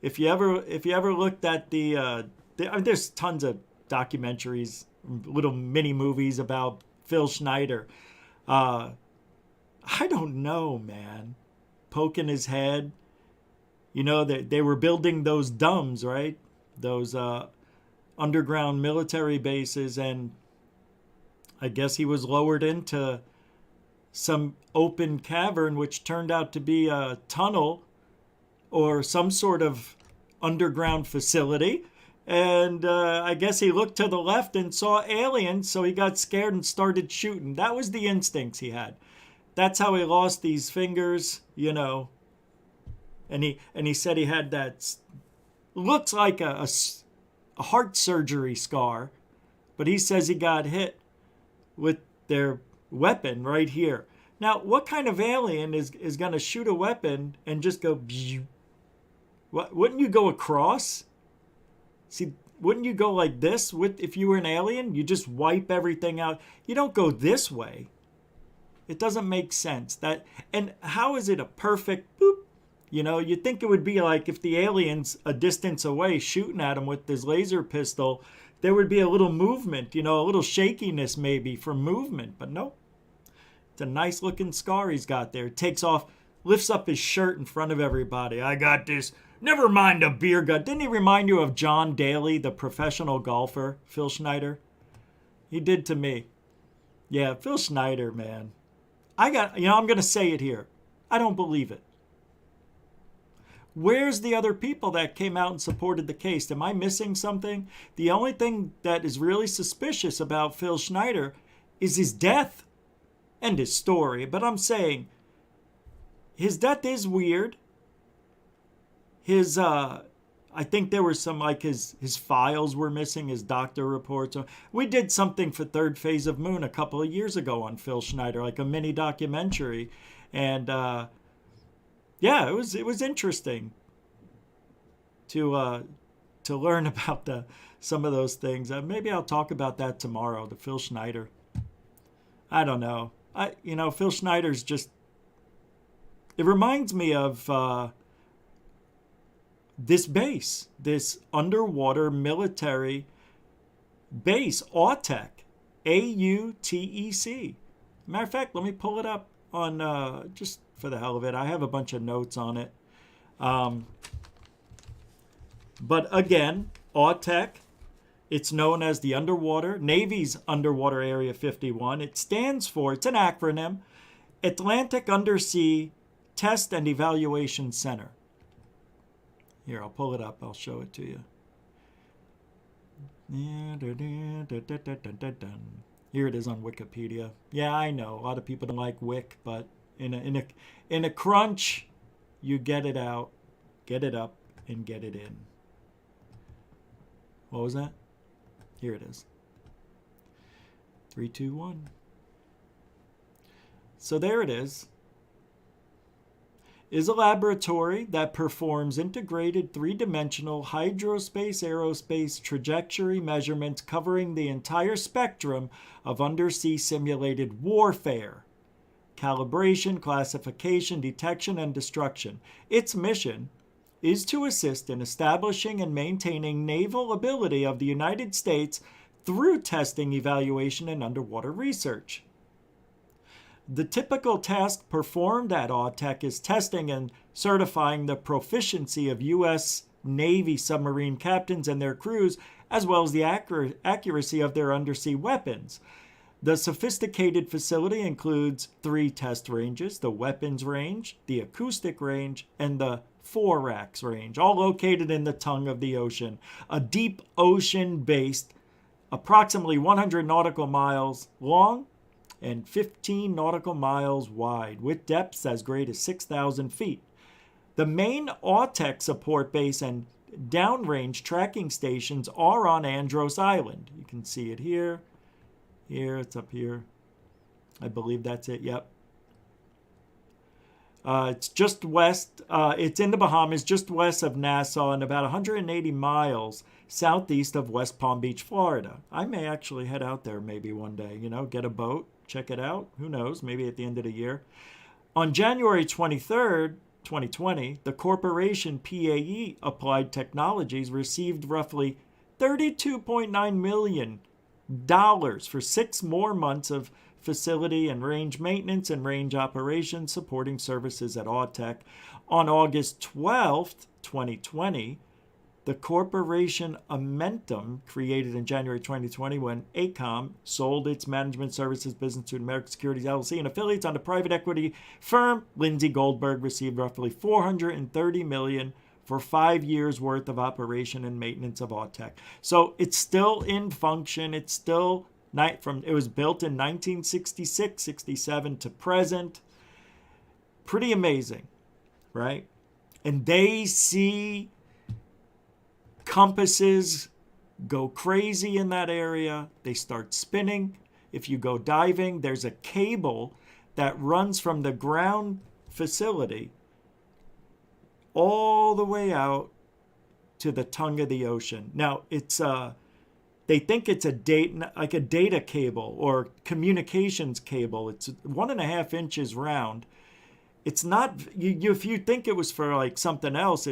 If you ever looked at there's tons of documentaries, little mini movies about Phil Schneider. I don't know, man. Poking his head. They were building those DUMBs, right? Those underground military bases, and I guess he was lowered into some open cavern, which turned out to be a tunnel or some sort of underground facility. And I guess he looked to the left and saw aliens, so he got scared and started shooting. That was the instincts he had. That's how he lost these fingers, And he said he had that, looks like a heart surgery scar, but he says he got hit with their weapon right here. Now, what kind of alien is going to shoot a weapon and just go, wouldn't you go across? See, wouldn't you go like this if you were an alien? You just wipe everything out. You don't go this way. It doesn't make sense. And how is it a perfect boop? You'd think it would be like if the alien's a distance away shooting at him with this laser pistol, there would be a little movement, a little shakiness maybe from movement, but nope. It's a nice looking scar he's got there. Takes off, lifts up his shirt in front of everybody. I got this. Never mind a beer gut. Didn't he remind you of John Daly, the professional golfer, Phil Schneider? He did to me. Yeah, Phil Schneider, man. I'm going to say it here. I don't believe it. Where's the other people that came out and supported the case? Am I missing something? The only thing that is really suspicious about Phil Schneider is his death and his story. But I'm saying his death is weird. His, I think there were some, like his files were missing, his doctor reports. We did something for Third Phase of Moon a couple of years ago on Phil Schneider, like a mini documentary. And, yeah, it was interesting to learn about some of those things. Maybe I'll talk about that tomorrow. The Phil Schneider. I don't know. Phil Schneider's just. It reminds me of this base, this underwater military base, AUTEC, AUTEC. Matter of fact, let me pull it up on just for the hell of it. I have a bunch of notes on it. But again, AUTEC, it's known as the Navy's Underwater Area 51. It stands for, it's an acronym, Atlantic Undersea Test and Evaluation Center. Here, I'll pull it up. I'll show it to you. Here it is on Wikipedia. Yeah, I know. A lot of people don't like Wick, but in a crunch, you get it out, get it up, and get it in. What was that? Here it is. 3, 2, 1. So there it is. Is a laboratory that performs integrated three-dimensional hydrospace-aerospace trajectory measurements covering the entire spectrum of undersea simulated warfare, calibration, classification, detection, and destruction. Its mission is to assist in establishing and maintaining naval ability of the United States through testing, evaluation, and underwater research. The typical task performed at AUTEC is testing and certifying the proficiency of U.S. Navy submarine captains and their crews, as well as the accuracy of their undersea weapons. The sophisticated facility includes 3 test ranges: the weapons range, the acoustic range, and the thorax range, all located in the tongue of the ocean. A deep ocean-based, approximately 100 nautical miles long, and 15 nautical miles wide, with depths as great as 6,000 feet. The main AUTEC support base and downrange tracking stations are on Andros Island. You can see it here. Here, it's up here. I believe that's it, yep. It's just west, it's in the Bahamas, just west of Nassau and about 180 miles southeast of West Palm Beach, Florida. I may actually head out there maybe one day, get a boat, check it out. Who knows, maybe at the end of the year. On January 23rd, 2020, the corporation PAE Applied Technologies received roughly $32.9 million for 6 more months of facility and range maintenance and range operations supporting services at AUTEC. On August 12th, 2020, the corporation Amentum, created in January 2020 when ACOM sold its management services business to American Securities LLC and affiliates on the private equity firm Lindsay Goldberg, received roughly $430 million for 5 years worth of operation and maintenance of AUTEC. So it's still in function. It's still it was built in 1966, 67 to present. Pretty amazing, right? And they see compasses go crazy in that area. They start spinning. If you go diving, there's a cable that runs from the ground facility all the way out to the tongue of the ocean. Now, it's they think it's a data cable or communications cable. It's 1.5 inches round. It's not, if you think it was for like something else,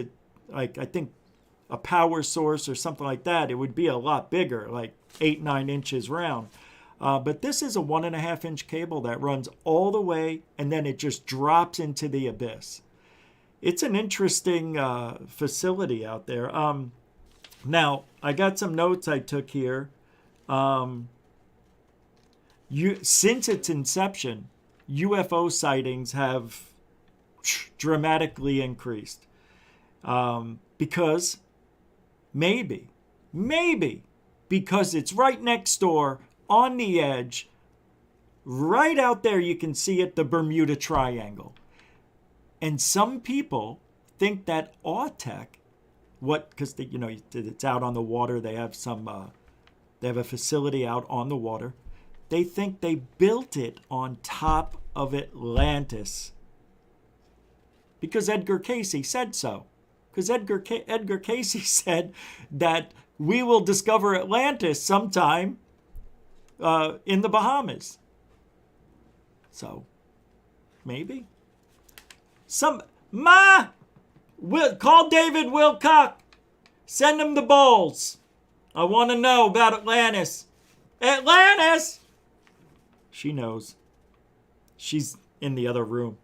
I think a power source or something like that, it would be a lot bigger, like 8-9 inches round. But this is a 1.5-inch cable that runs all the way, and then it just drops into the abyss. It's an interesting facility out there. Now, I got some notes I took here. Since its inception, UFO sightings have dramatically increased. Because maybe, because it's right next door, on the edge, right out there, you can see it, the Bermuda Triangle. And some people think that AUTEC, because it's out on the water, they have they have a facility out on the water. They think they built it on top of Atlantis. Because Edgar Cayce said so. Because Edgar Cayce said that we will discover Atlantis sometime in the Bahamas. So, maybe. Call David Wilcock. Send him the bowls. I want to know about Atlantis. Atlantis! She knows. She's in the other room.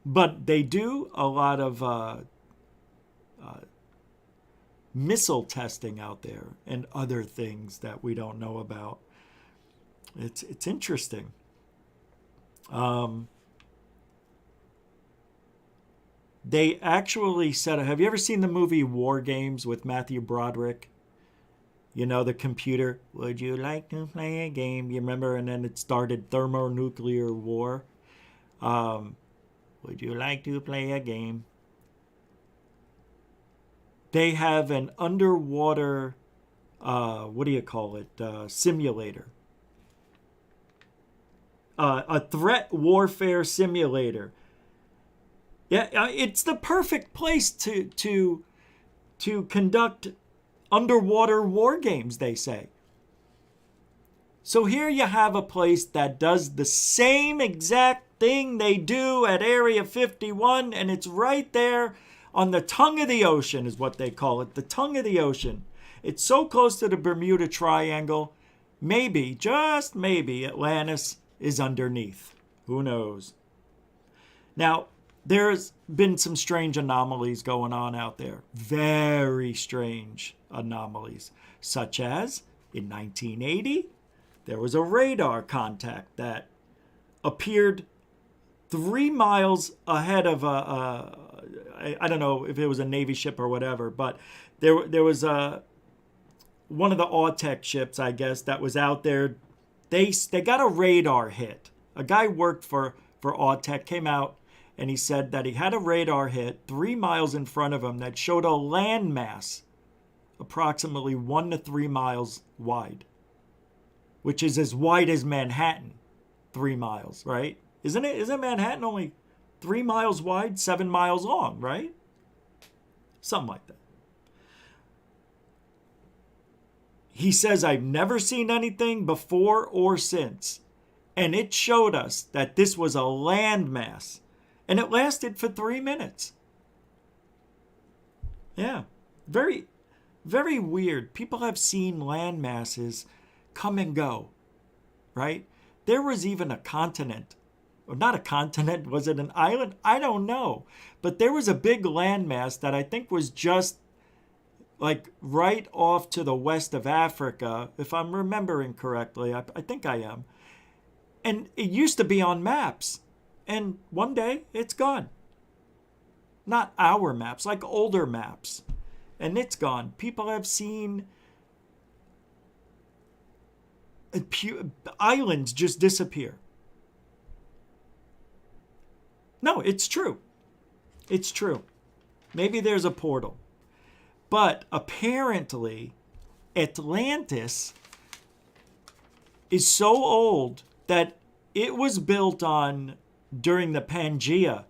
But they do a lot of missile testing out there and other things that we don't know about. It's interesting. They actually said, have you ever seen the movie War Games with Matthew Broderick? You know, the computer, would you like to play a game? You remember? And then it started thermonuclear war. Would you like to play a game? They have an underwater, simulator. A threat warfare simulator. Yeah, it's the perfect place to conduct underwater war games, they say. So here you have a place that does the same exact thing they do at Area 51, and it's right there on the tongue of the ocean, is what they call it, the tongue of the ocean. It's so close to the Bermuda Triangle, maybe, just maybe, Atlantis is underneath. Who knows? Now, there's been some strange anomalies going on out there. Very strange anomalies. Such as, in 1980, there was a radar contact that appeared 3 miles ahead of I don't know if it was a Navy ship or whatever, but there was one of the AUTEC ships, I guess, that was out there. They got a radar hit. A guy worked for AUTEC, came out, and he said that he had a radar hit 3 miles in front of him that showed a landmass approximately 1 to 3 miles wide, which is as wide as Manhattan, 3 miles, right? Isn't it? Isn't Manhattan only 3 miles wide, 7 miles long, right? Something like that. He says, I've never seen anything before or since. And it showed us that this was a landmass. And it lasted for 3 minutes. Yeah. Very, very weird. People have seen land masses come and go, right? There was even a continent, or not a continent, was it an island? I don't know. But there was a big landmass that I think was just like right off to the west of Africa, if I'm remembering correctly. I think I am. And it used to be on maps. And one day, it's gone. Not our maps, like older maps. And it's gone. People have seen islands just disappear. No, it's true. It's true. Maybe there's a portal. But apparently, Atlantis is so old that it was built on during the Pangea,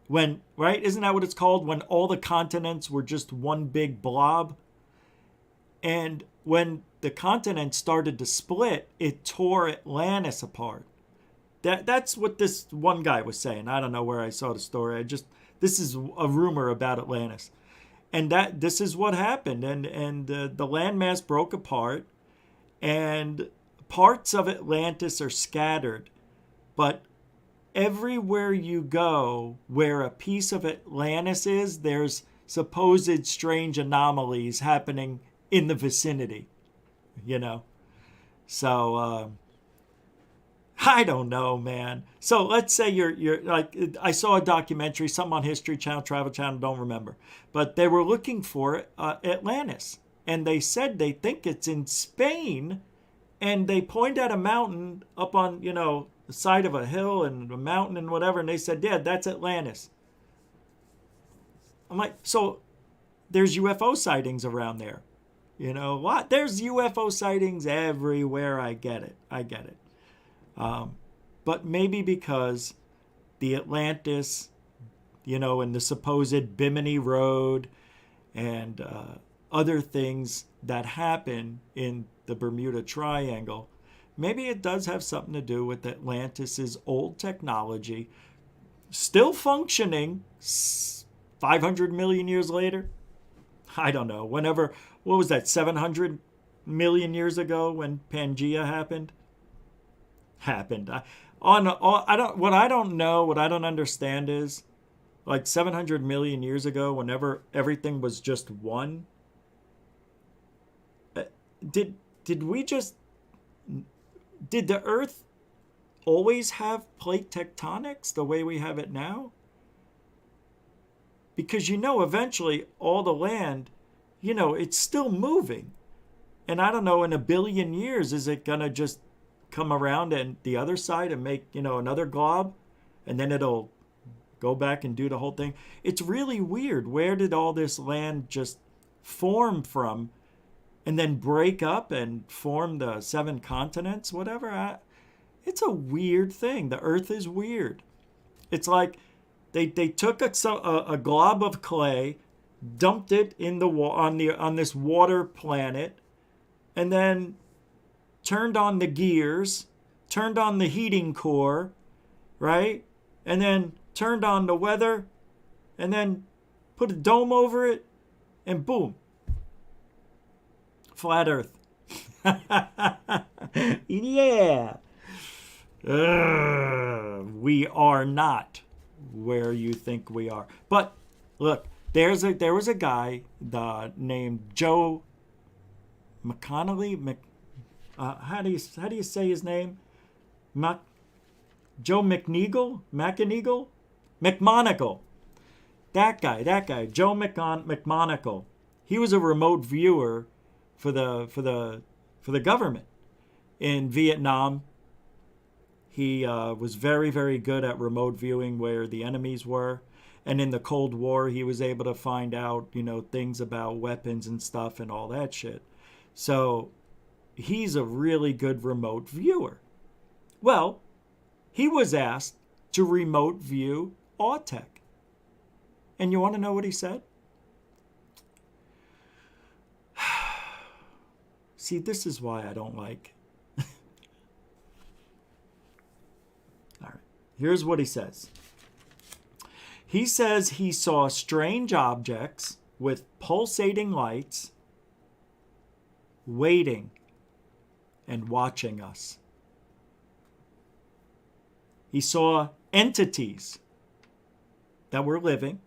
when, right? Isn't that what it's called? When all the continents were just one big blob. And when the continents started to split, it tore Atlantis apart. That's what this one guy was saying. I don't know where I saw the story. This This is a rumor about Atlantis. And this is what happened. And the landmass broke apart, and parts of Atlantis are scattered. But everywhere you go where a piece of Atlantis is, there's supposed strange anomalies happening in the vicinity, you know? So, I don't know, man. So let's say you're like, I saw a documentary, something on History Channel, Travel Channel, don't remember. But they were looking for Atlantis. And they said they think it's in Spain. And they point at a mountain up on, you know, the side of a hill and a mountain and whatever. And they said, yeah, that's Atlantis. I'm like, so there's UFO sightings around there. You know what? There's UFO sightings everywhere. I get it. But maybe because the Atlantis, you know, and the supposed Bimini Road and other things that happen in the Bermuda Triangle, maybe it does have something to do with Atlantis's old technology still functioning 500 million years later. I don't know. Whenever, what was that, 700 million years ago when Pangea happened? What I don't understand is, like 700 million years ago, whenever everything was just one, did the Earth always have plate tectonics the way we have it now? Because, you know, eventually all the land, you know, it's still moving. And I don't know, in a billion years, is it going to just come around and the other side and make, you know, another glob? And then it'll go back and do the whole thing. It's really weird. Where did all this land just form from and then break up and form the 7 continents, whatever? It's a weird thing. The Earth is weird. It's like they took a glob of clay, dumped it in on this water planet, and then turned on the gears, turned on the heating core, right? And then turned on the weather, and then put a dome over it, and boom. Flat Earth. Yeah. We are not where you think we are. But look, there was a guy named Joe McConnelly. How do you say his name? Joe McMoneagle. That guy, Joe McMoneagle. He was a remote viewer for the government in Vietnam. He was very, very good at remote viewing where the enemies were. And in the Cold War, he was able to find out, you know, things about weapons and stuff and all that shit. So he's a really good remote viewer. Well, he was asked to remote view AUTEC. And you want to know what he said? See, this is why I don't like. All right, here's what he says. He says he saw strange objects with pulsating lights waiting and watching us. He saw entities that were living,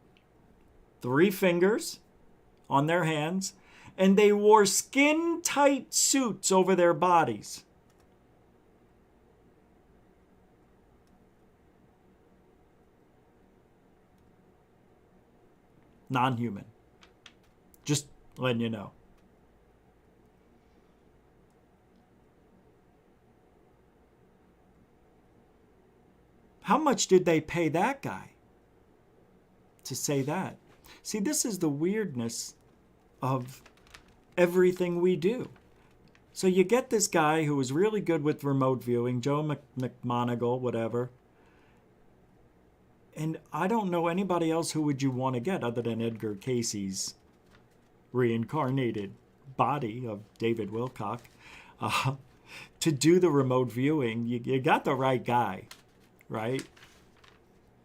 3 fingers on their hands, and they wore skin-tight suits over their bodies. Non-human. Just letting you know. How much did they pay that guy to say that? See, this is the weirdness of everything we do. So you get this guy who was really good with remote viewing, Joe McMoneagle, whatever. And I don't know anybody else who would you want to get other than Edgar Casey's reincarnated body of David Wilcock to do the remote viewing. You got the right guy, right?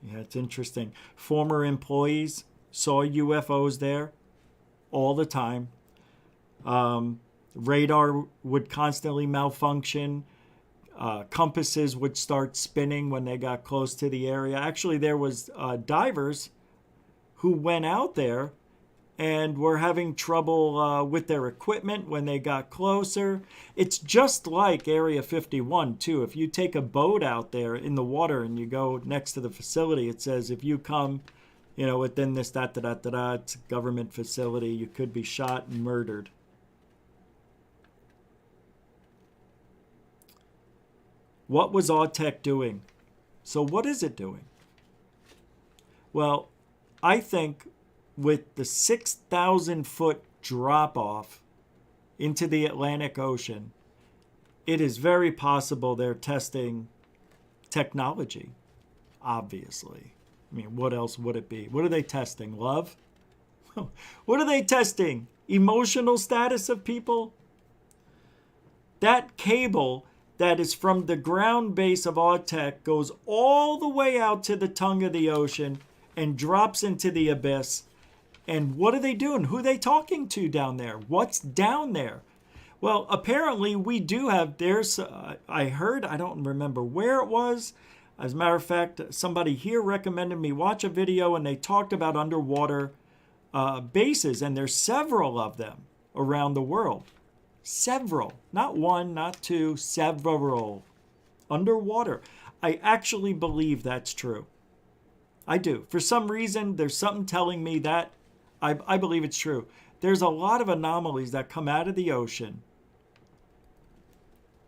Yeah, it's interesting. Former employees saw UFOs there all the time. Radar would constantly malfunction. Compasses would start spinning when they got close to the area. Actually, there was divers who went out there and were having trouble with their equipment when they got closer. It's just like Area 51, too. If you take a boat out there in the water and you go next to the facility, it says if you come, within this, it's a government facility, you could be shot and murdered. What was AUTEC doing? So what is it doing? Well, I think with the 6,000-foot drop-off into the Atlantic Ocean, it is very possible they're testing technology, obviously. I mean, what else would it be? What are they testing? Love? What are they testing? Emotional status of people? That cable that is from the ground base of AUTEC goes all the way out to the tongue of the ocean and drops into the abyss. And what are they doing? Who are they talking to down there? What's down there? Well, apparently we do have, I heard, I don't remember where it was. As a matter of fact, somebody here recommended me watch a video and they talked about underwater bases, and there's several of them around the world. Several, not one, not two, several underwater. I actually believe that's true. I do. For some reason, there's something telling me that I believe it's true. There's a lot of anomalies that come out of the ocean.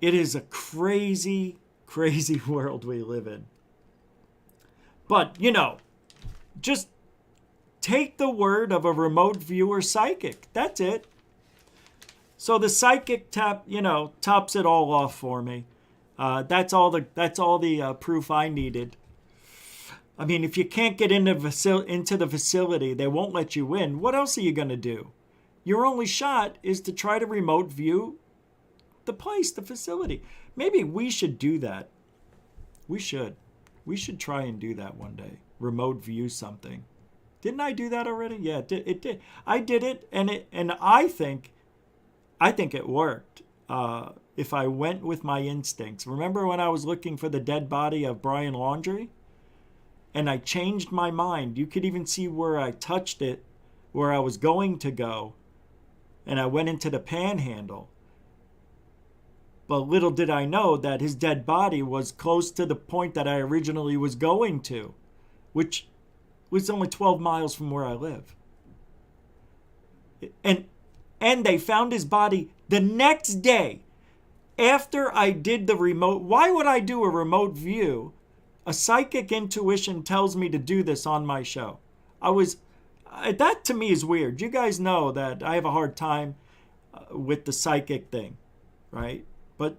It is a crazy, crazy world we live in. But, just take the word of a remote viewer psychic. That's it. So the psychic tops it all off for me. That's all the proof I needed. I mean, if you can't get into the facility, they won't let you in. What else are you going to do? Your only shot is to try to remote view the place, the facility. Maybe we should do that. We should. We should try and do that one day. Remote view something. Didn't I do that already? Yeah, it did. I did it, and I think it worked. If I went with my instincts. Remember when I was looking for the dead body of Brian Laundrie? And I changed my mind. You could even see where I touched it, where I was going to go. And I went into the panhandle. But little did I know that his dead body was close to the point that I originally was going to, which was only 12 miles from where I live. And they found his body the next day after I did the remote. Why would I do a remote view? A psychic intuition tells me to do this on my show. That to me is weird. You guys know that I have a hard time with the psychic thing, right? But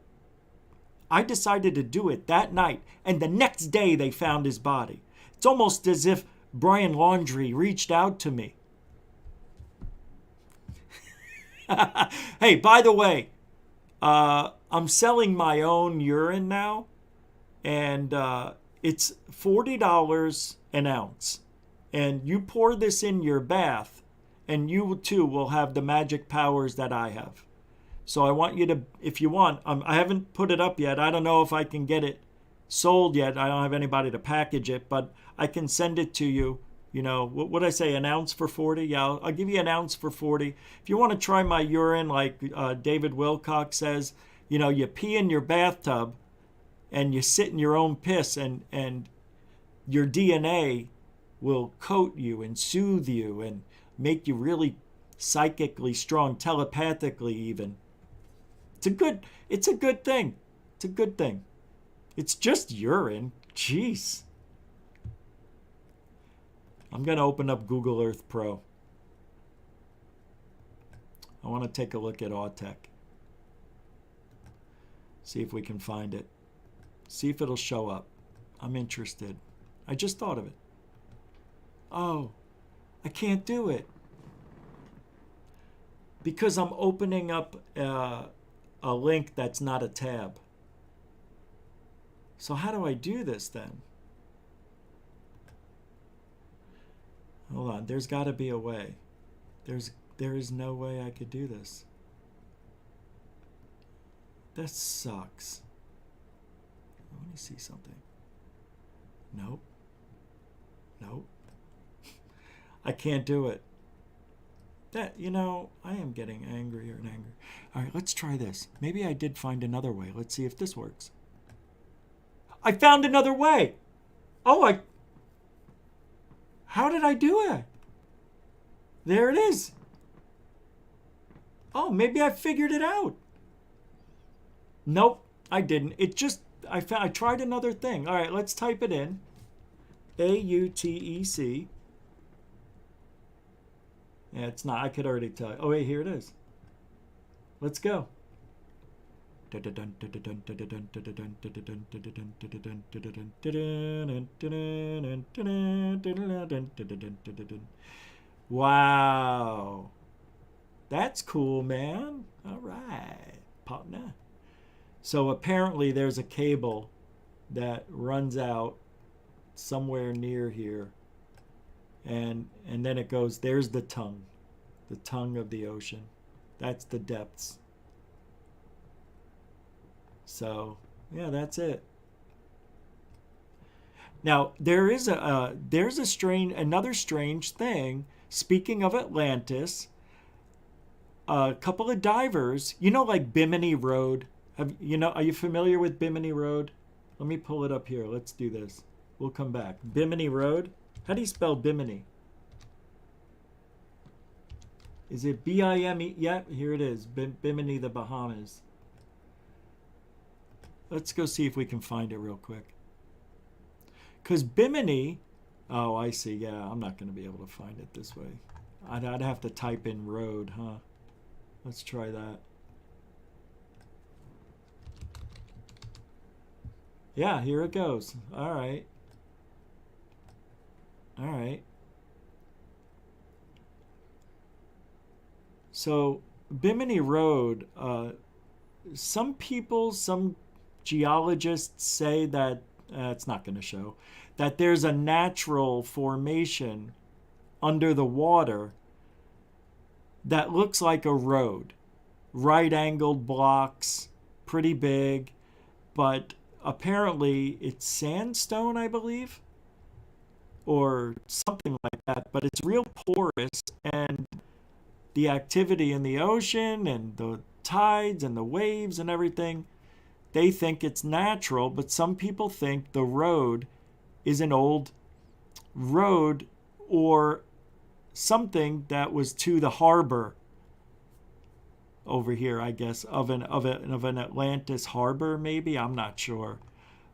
I decided to do it that night, and the next day they found his body. It's almost as if Brian Laundrie reached out to me. Hey, by the way, I'm selling my own urine now, and it's $40 an ounce. And you pour this in your bath, and you too will have the magic powers that I have. So I want you to, if you want, I haven't put it up yet. I don't know if I can get it sold yet. I don't have anybody to package it, but I can send it to you. What would I say, an ounce for 40? Yeah, I'll give you an ounce for 40. If you want to try my urine, like David Wilcock says, you pee in your bathtub and you sit in your own piss, and your DNA will coat you and soothe you and make you really psychically strong, telepathically even. It's a good thing. It's a good thing. It's just urine. Jeez. I'm going to open up Google Earth Pro. I want to take a look at AUTEC. See if we can find it. See if it'll show up. I'm interested. I just thought of it. Oh, I can't do it. Because I'm opening up a link that's not a tab. So how do I do this then? Hold on. There's got to be a way. There is no way I could do this. That sucks. Let me see something. Nope. Nope. I can't do it. That, you know, I am getting angrier and angrier. All right, let's try this. Maybe I did find another way. Let's see if this works. I found another way. Oh, how did I do it? There it is. Oh, maybe I figured it out. Nope, I didn't. It just, I tried another thing. All right, let's type it in. AUTEC. Yeah, it's not. I could already tell. Oh, wait, here it is. Let's go. Wow. That's cool, man. All right, partner. So apparently there's a cable that runs out somewhere near here. And then it goes, there's the tongue of the ocean. That's the depths. So, yeah, that's it. Now, there's another strange thing. Speaking of Atlantis, a couple of divers, you know, like Bimini Road. Are you familiar with Bimini Road? Let me pull it up here. Let's do this. We'll come back. Bimini Road. How do you spell Bimini? Is it B-I-M-E? Yeah, here it is. Bimini, the Bahamas. Let's go see if we can find it real quick. Because Bimini... Oh, I see. Yeah, I'm not going to be able to find it this way. I'd have to type in road, huh? Let's try that. Yeah, here it goes. All right. All right. So, Bimini Road, some people, some geologists say that, it's not going to show, that there's a natural formation under the water that looks like a road. Right-angled blocks, pretty big, but apparently it's sandstone, I believe, or something like that, but it's real porous, and the activity in the ocean and the tides and the waves and everything, they think it's natural, but some people think the road is an old road or something that was to the harbor over here, I guess, of an Atlantis harbor, maybe. I'm not sure.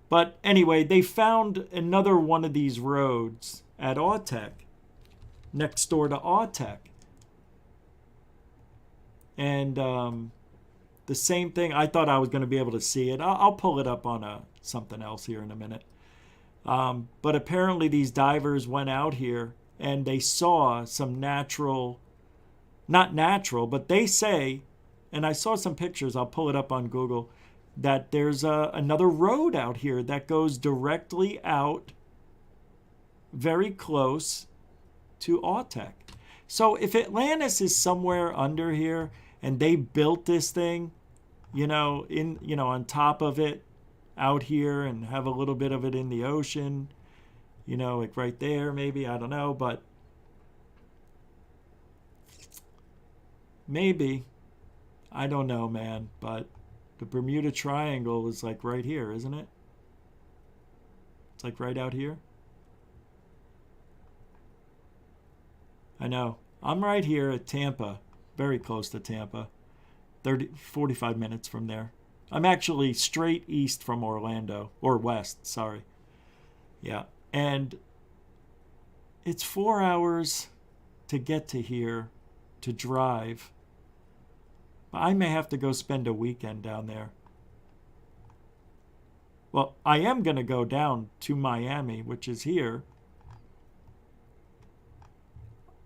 But anyway, they found another one of these roads at AUTEC, next door to AUTEC. And the same thing, I thought I was going to be able to see it. I'll pull it up on something else here in a minute. But apparently these divers went out here and they saw some natural, not natural, but they say, and I saw some pictures, I'll pull it up on Google, that there's another road out here that goes directly out very close to AUTEC. So if Atlantis is somewhere under here and they built this thing, on top of it out here and have a little bit of it in the ocean, like right there, maybe, I don't know, but maybe, I don't know, man, but the Bermuda Triangle is like right here, isn't it? It's like right out here. I know. I'm right here at Tampa, very close to Tampa, 45 minutes from there. I'm actually straight east from Orlando, or west, sorry. Yeah, and it's 4 hours to get to here, to drive. I may have to go spend a weekend down there. Well, I am going to go down to Miami, which is here.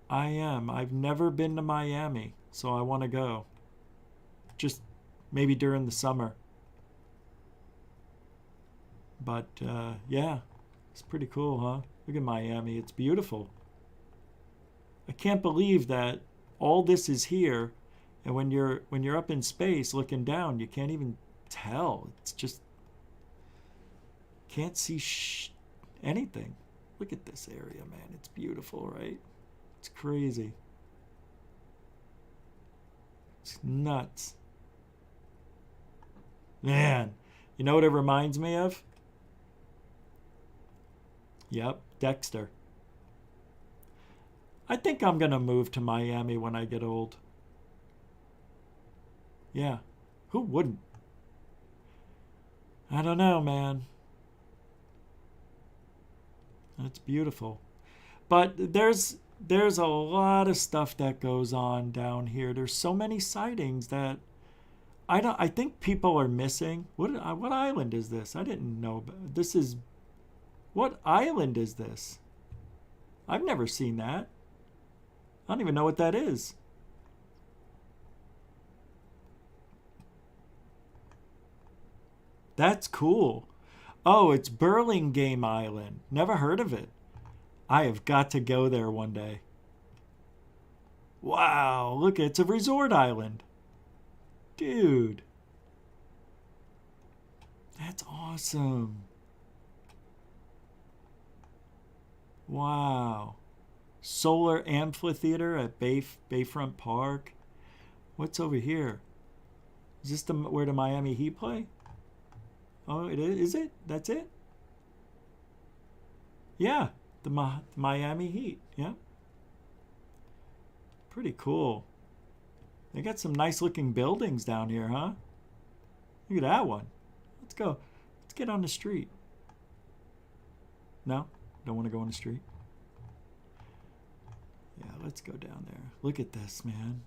I am. I've never been to Miami, so I want to go. Just maybe during the summer. But, yeah, it's pretty cool, huh? Look at Miami. It's beautiful. I can't believe that all this is here, and when you're up in space looking down, you can't even tell. It's just can't see anything. Look at this area, man. It's beautiful, right? It's crazy. It's nuts. Man, you know what it reminds me of? Yep, Dexter. I think I'm going to move to Miami when I get old. Yeah, who wouldn't? I don't know, man. That's beautiful. But there's a lot of stuff that goes on down here. There's so many sightings that I think people are missing. What island is this? I didn't know. This is, what island is this? I've never seen that. I don't even know what that is. That's cool. Oh, it's Burlingame Island. Never heard of it. I have got to go there one day. Wow, look, it's a resort island. Dude. That's awesome. Wow. Solar Amphitheater at Bayfront Park. What's over here? Is this where the Miami Heat play? Oh, it is. Is it? That's it? Yeah, the Miami Heat. Yeah. Pretty cool. They got some nice looking buildings down here, huh? Look at that one. Let's go. Let's get on the street. No? Don't want to go on the street? Yeah, let's go down there. Look at this, man.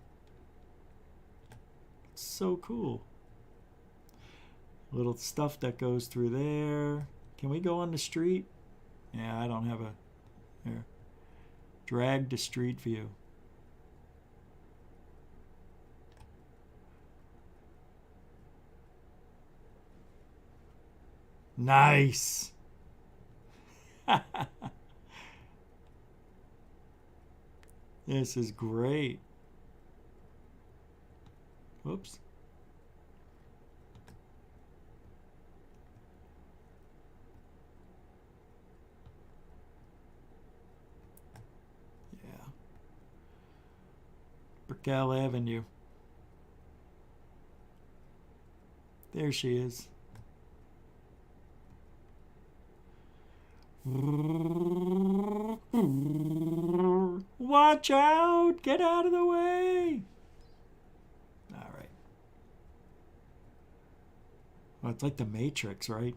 It's so cool. Little stuff that goes through there. Can we go on the street? Yeah, I don't have a... Here. Drag to street view. Nice. This is great. Whoops. Yeah. Brickell Avenue. There she is. Watch out! Get out of the way! All right. Well, it's like the Matrix, right?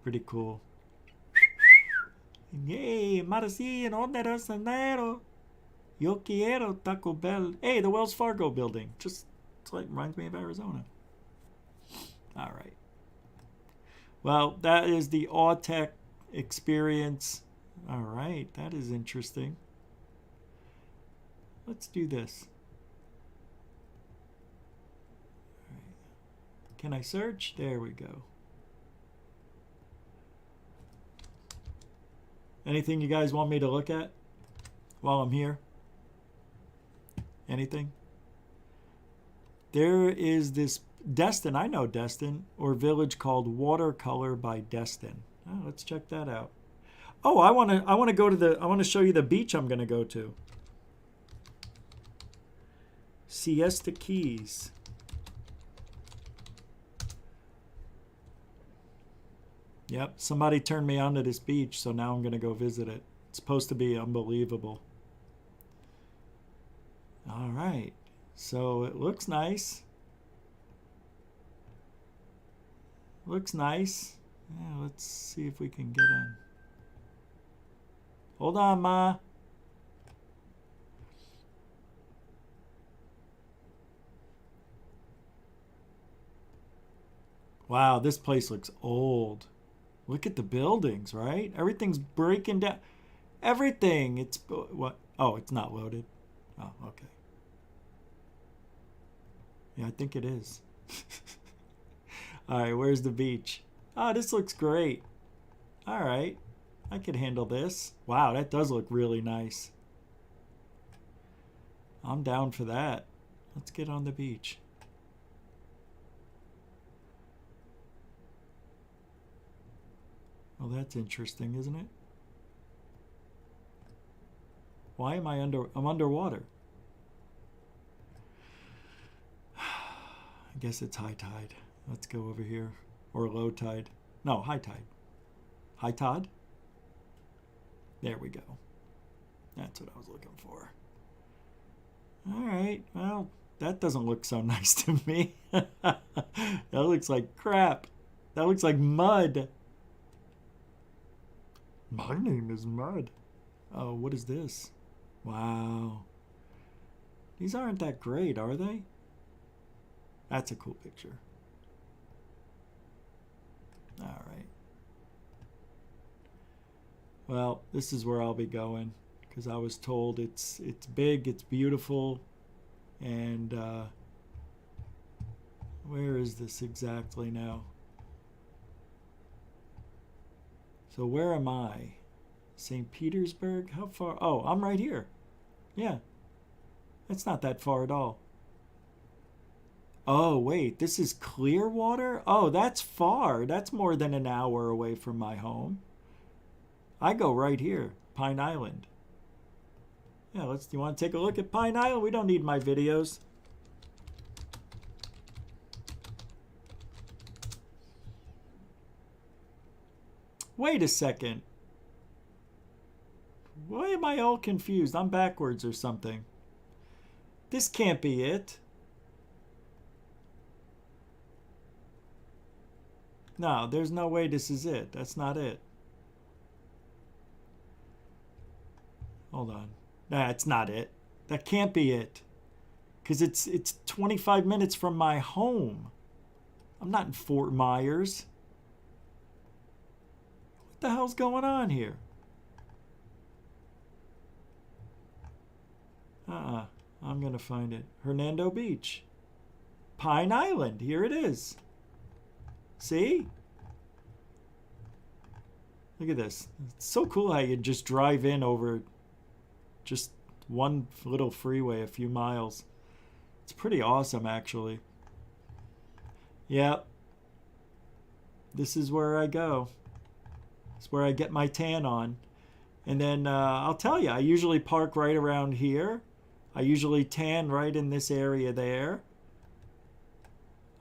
Pretty cool. Yay, Marci, ¿dónde eres sendero? Yo quiero Taco Bell. Hey, the Wells Fargo building. Just, it's like, reminds me of Arizona. All right. Well, that is the AUTEC experience. All right, that is interesting. Let's do this. All right. Can I search? There we go. Anything you guys want me to look at while I'm here? Anything? There is this Destin, I know Destin, or village called Watercolor by Destin. Oh, let's check that out. Oh, I want to go to I want to show you the beach I'm going to go to. Siesta Keys. Yep, somebody turned me on to this beach, so now I'm going to go visit it. It's supposed to be unbelievable. All right. So it looks nice. Looks nice. Yeah, let's see if we can get in. Hold on, Ma. Wow, this place looks old. Look at the buildings, right? Everything's breaking down. Everything. It's what? Oh, it's not loaded. Oh, okay. Yeah, I think it is. All right, where's the beach? Oh, this looks great. All right. I could handle this. Wow, that does look really nice. I'm down for that. Let's get on the beach. Well, that's interesting, isn't it? Why am I'm underwater. I guess it's high tide. Let's go over here. Or low tide. No, high tide. High tide? There we go. That's what I was looking for. All right. Well, that doesn't look so nice to me. That looks like crap. That looks like mud. My name is Mud. Oh, what is this? Wow. These aren't that great, are they? That's a cool picture. All right. Well, this is where I'll be going because I was told it's big, it's beautiful, and where is this exactly now? So where am I? St. Petersburg? How far? Oh, I'm right here. Yeah. It's not that far at all. Oh, wait. This is Clearwater? Oh, that's far. That's more than an hour away from my home. I go right here. Pine Island. Yeah, do you want to take a look at Pine Island? We don't need my videos. Wait a second. Why am I all confused? I'm backwards or something. This can't be it. No, there's no way this is it. That's not it. Hold on. That's not it. That can't be it. Because it's 25 minutes from my home. I'm not in Fort Myers. What the hell's going on here? I'm going to find it. Hernando Beach. Pine Island. Here it is. See? Look at this. It's so cool how you just drive in over just one little freeway a few miles. It's pretty awesome, actually. Yep. This is where I go. It's where I get my tan on. And then I'll tell you, I usually park right around here. I usually tan right in this area there.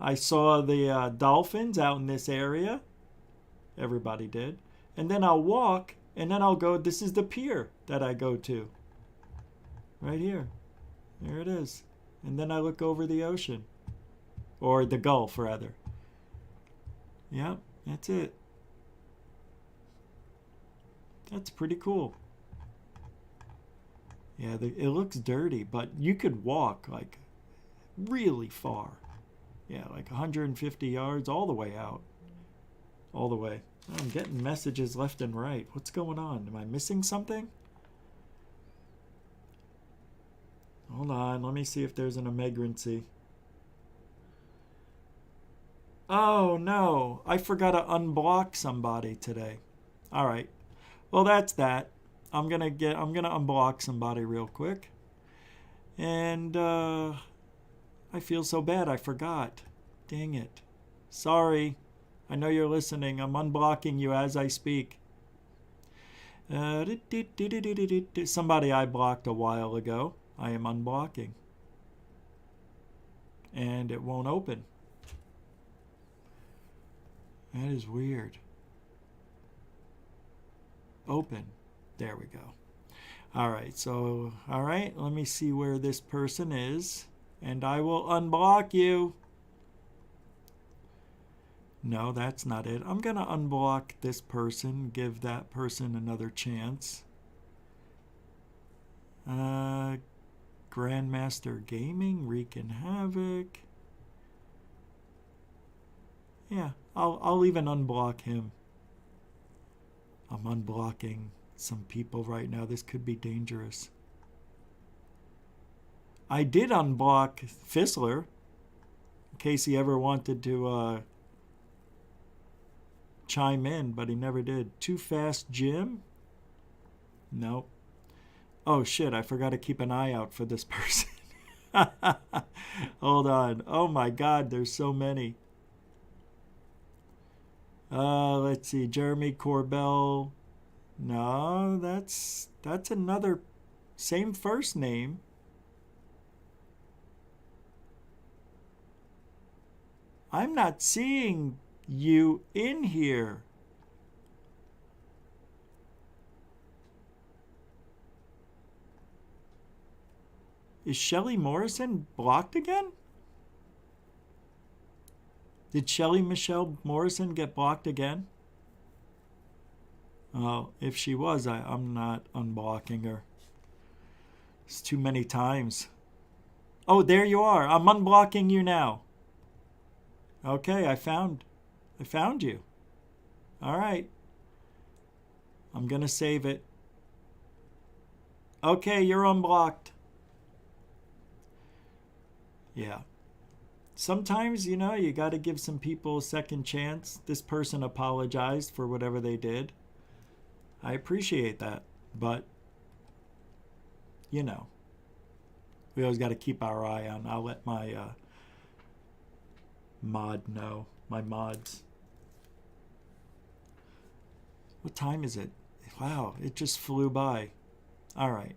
I saw the dolphins out in this area. Everybody did. And then I'll walk, and then I'll go, this is the pier that I go to. Right here. There it is. And then I look over the ocean. Or the Gulf, rather. Yep, that's it. That's pretty cool. Yeah, it looks dirty, but you could walk like really far. Yeah, like 150 yards all the way out. All the way. I'm getting messages left and right. What's going on? Am I missing something? Hold on. Let me see if there's an emergency. Oh, no. I forgot to unblock somebody today. All right. Well, that's that. I'm gonna unblock somebody real quick. And I feel so bad I forgot. Dang it. Sorry. I know you're listening. I'm unblocking you as I speak. Somebody I blocked a while ago. I am unblocking. And it won't open. That is weird. Open. There we go. All right, so, all right, let me see where this person is, and I will unblock you. No, that's not it. I'm going to unblock this person, give that person another chance. Grandmaster Gaming, wreaking havoc. Yeah, I'll even unblock him. I'm unblocking some people right now. This could be dangerous. I did unblock Fissler in case he ever wanted to chime in, but he never did. Too Fast Jim? Nope. Oh shit, I forgot to keep an eye out for this person. Hold on. Oh my god, there's so many. Let's see. Jeremy Corbell. No, that's another same first name. I'm not seeing you in here. Is Shelly Morrison blocked again? Did Shelly Michelle Morrison get blocked again? Oh, if she was, I'm not unblocking her. It's too many times. Oh, there you are. I'm unblocking you now. Okay, I found you. All right. I'm going to save it. Okay, you're unblocked. Yeah. Sometimes, you know, you got to give some people a second chance. This person apologized for whatever they did. I appreciate that. But, you know, we always got to keep our eye on. I'll let my mod know. My mods. What time is it? Wow, it just flew by. All right.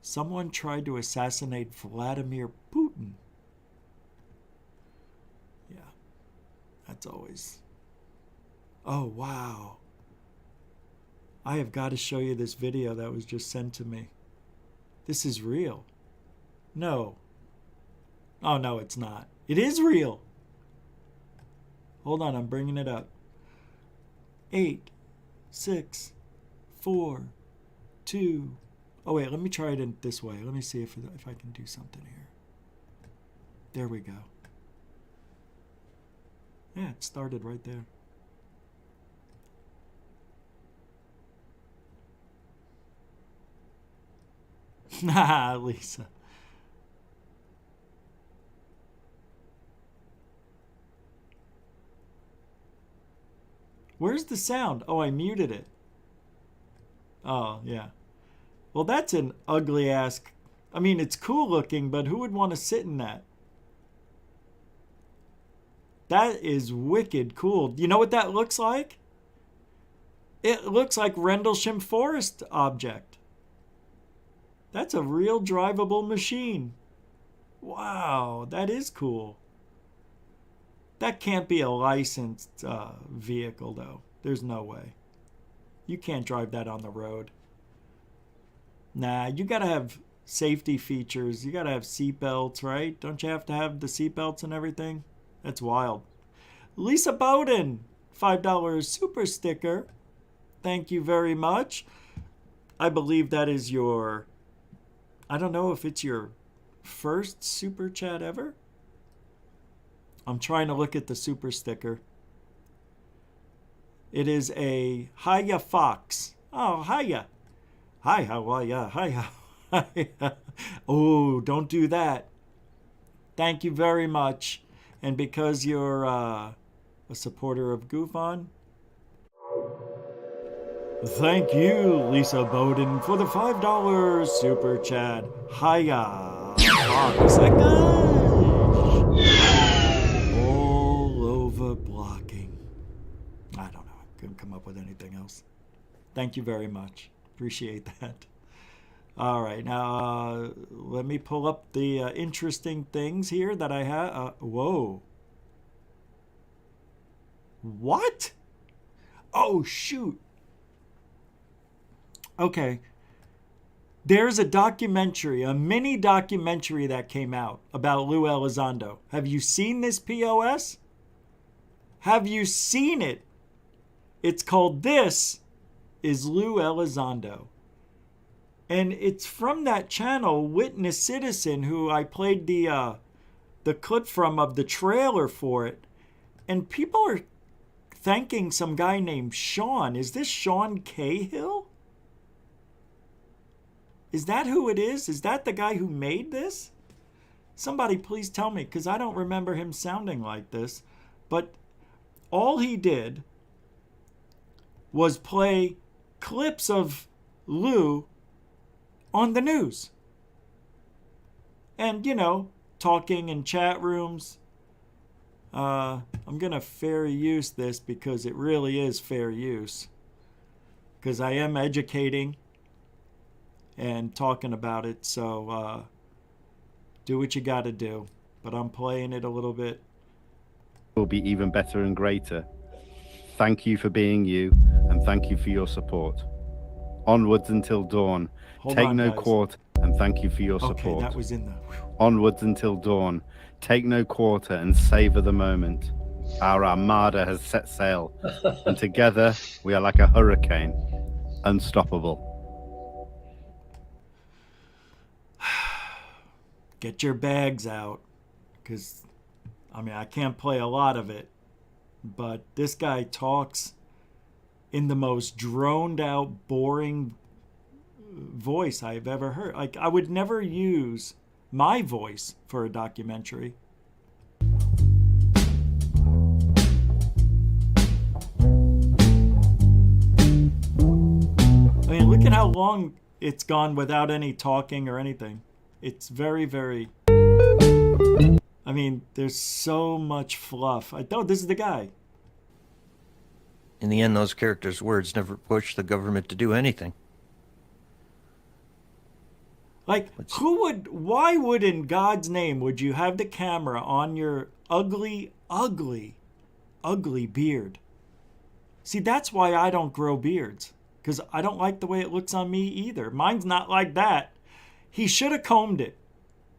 Someone tried to assassinate Vladimir Putin. Yeah, that's always... Oh, wow. I have got to show you this video that was just sent to me. This is real. No. Oh, no, it's not. It is real. Hold on, I'm bringing it up. 8, 6, 4, 2... Oh, wait, let me try it in this way. Let me see if I can do something here. There we go. Yeah, it started right there. Haha, Lisa. Where's the sound? Oh, I muted it. Oh, yeah. Well, that's an ugly ass... I mean, it's cool looking, but who would want to sit in that? That is wicked cool. You know what that looks like? It looks like Rendlesham Forest object. That's a real drivable machine. Wow, that is cool. That can't be a licensed vehicle, though. There's no way. You can't drive that on the road. Nah, you gotta have safety features. You gotta have seatbelts, right? Don't you have to have the seatbelts and everything? That's wild. Lisa Bowden, $5 super sticker. Thank you very much. I believe that is your... I don't know if it's your first super chat ever. I'm trying to look at the super sticker. It is a Hiya Fox. Oh, hiya. Hi, how are ya? Hi, how... Oh, don't do that. Thank you very much. And because you're a supporter of Goof On, thank you, Lisa Bowden, for the $5 super chat. Hiya. All over blocking. I don't know. I couldn't come up with anything else. Thank you very much. Appreciate that. All right, now let me pull up the interesting things here that I have. Whoa. What? Oh, shoot. Okay. There's a documentary, a mini documentary that came out about Lue Elizondo. Have you seen this POS? Have you seen it? It's called This is Lue Elizondo. And it's from that channel, Witness Citizen, who I played the clip from of the trailer for it. And people are thanking some guy named Sean. Is this Sean Cahill? Is that who it is? Is that the guy who made this? Somebody please tell me, because I don't remember him sounding like this. But all he did was play clips of Lue on the news. And, talking in chat rooms. I'm going to fair use this because it really is fair use. Because I am educating and talking about it. So do what you got to do. But I'm playing it a little bit. Will be even better and greater. Thank you for being you, and thank you for your support. Onwards until dawn. Take no quarter, and thank you for your support. Okay, that was in the... Onwards until dawn. Take no quarter and savor the moment. Our armada has set sail, and together we are like a hurricane, unstoppable. Get your bags out, because, I can't play a lot of it, but this guy talks in the most droned out, boring voice I've ever heard. Like, I would never use my voice for a documentary. Look at how long it's gone without any talking or anything. It's very, very... there's so much fluff. This is the guy. In the end, those characters' words never push the government to do anything. Why would in God's name would you have the camera on your ugly, ugly, ugly beard? See, that's why I don't grow beards. Because I don't like the way it looks on me either. Mine's not like that. He should have combed it.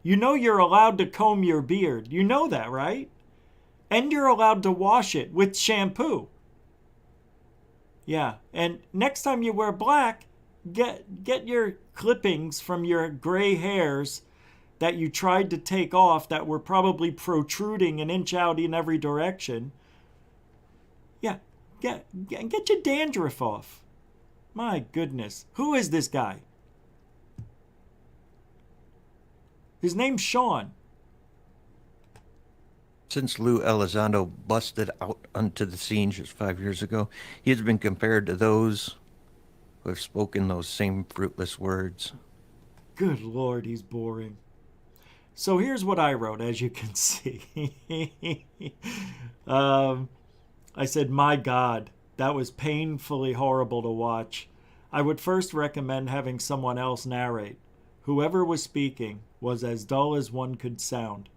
You're allowed to comb your beard. You know that, right? And you're allowed to wash it with shampoo. Yeah, and next time you wear black, get your clippings from your gray hairs that you tried to take off that were probably protruding an inch out in every direction. Yeah, get your dandruff off. My goodness. Who is this guy? His name's Sean. Since Lue Elizondo busted out onto the scene just 5 years ago, he has been compared to those who have spoken those same fruitless words. Good Lord, he's boring. So here's what I wrote, as you can see. I said, my God, that was painfully horrible to watch. I would first recommend having someone else narrate. Whoever was speaking was as dull as one could sound.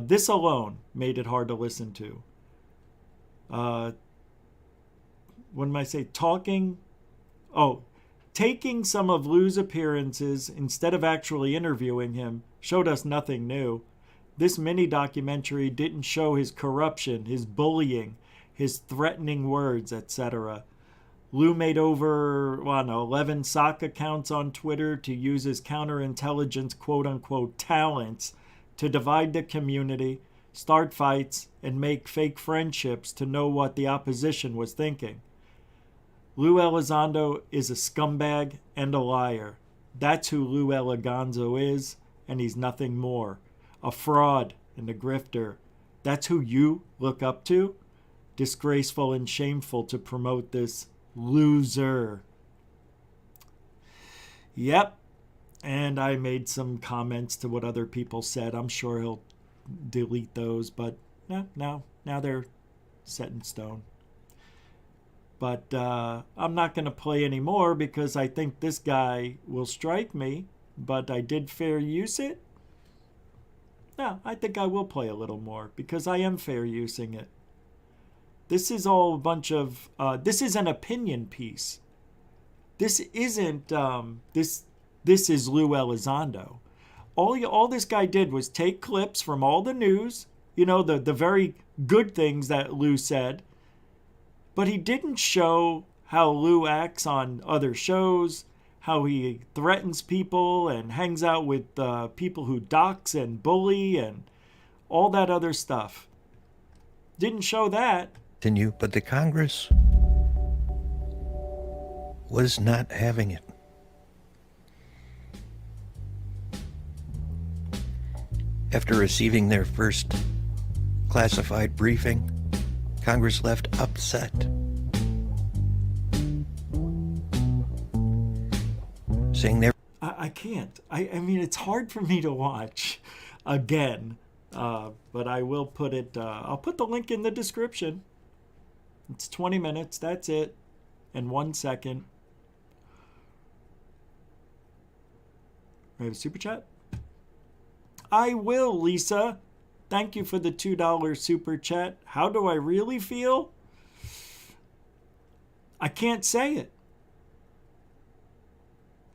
This alone made it hard to listen to. When I say talking, taking some of Lue's appearances instead of actually interviewing him showed us nothing new. This mini documentary didn't show his corruption, his bullying, his threatening words, etc. Lue made over, 11 sock accounts on Twitter to use his counterintelligence quote-unquote talents to divide the community, start fights, and make fake friendships to know what the opposition was thinking. Lue Elizondo is a scumbag and a liar. That's who Lue Eligonzo is, and he's nothing more. A fraud and a grifter. That's who you look up to? Disgraceful and shameful to promote this loser. Yep. And I made some comments to what other people said. I'm sure he'll delete those, but now they're set in stone. But I'm not going to play anymore because I think this guy will strike me, but I did fair use it. No, I think I will play a little more because I am fair using it. This is all a bunch of, this is an opinion piece. This isn't, this is Lue Elizondo. All this guy did was take clips from all the news, the very good things that Lue said, but he didn't show how Lue acts on other shows, how he threatens people and hangs out with people who dox and bully and all that other stuff. Didn't show that. But the Congress was not having it. After receiving their first classified briefing, Congress left upset. Saying they're I can't. I mean, it's hard for me to watch again, but I will put it, I'll put the link in the description. It's 20 minutes, that's it, and 1 second. We have a super chat? I will, Lisa. Thank you for the $2 super chat. How do I really feel? I can't say it.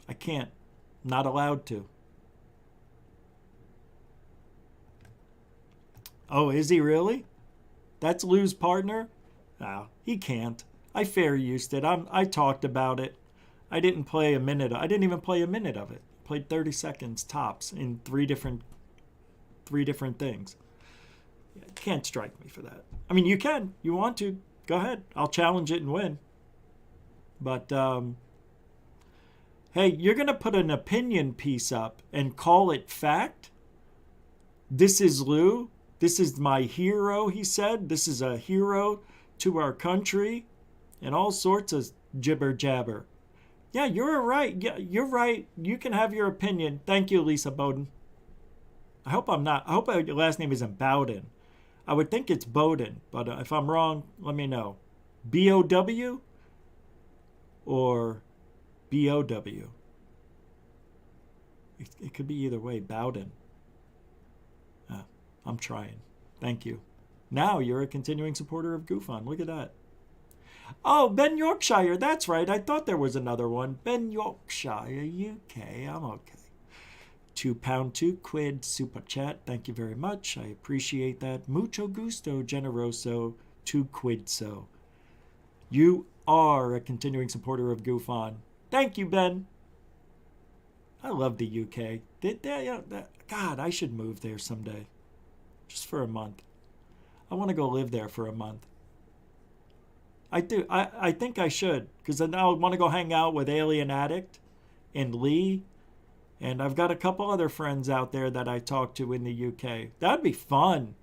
I can't. Not allowed to. Oh, is he really? That's Lou's partner? No, he can't. I fair used it. I talked about it. I didn't play a minute. I didn't even play a minute of it. Played 30 seconds tops in three different things. You can't strike me for that. I mean, you can. You want to. Go ahead. I'll challenge it and win. But, hey, you're going to put an opinion piece up and call it fact? This is Lue. This is my hero, he said. This is a hero to our country. And all sorts of jibber jabber. Yeah, you're right. Yeah, you're right. You can have your opinion. Thank you, Lisa Bowden. I hope your last name isn't Bowden. I would think it's Bowden, but if I'm wrong, let me know. B-O-W or B-O-W? It could be either way. Bowden. I'm trying. Thank you. Now you're a continuing supporter of GoofOn. Look at that. Oh, Ben Yorkshire. That's right. I thought there was another one. Ben Yorkshire, UK. I'm okay. £2, 2 quid super chat. Thank you very much. I appreciate that. Mucho gusto, generoso, 2 quid so. You are a continuing supporter of GoofOn. Thank you, Ben. I love the UK. God, I should move there someday. Just for a month. I want to go live there for a month. I do. I think I should. Because now I want to go hang out with Alien Addict and Lee. And I've got a couple other friends out there that I talk to in the UK. That'd be fun.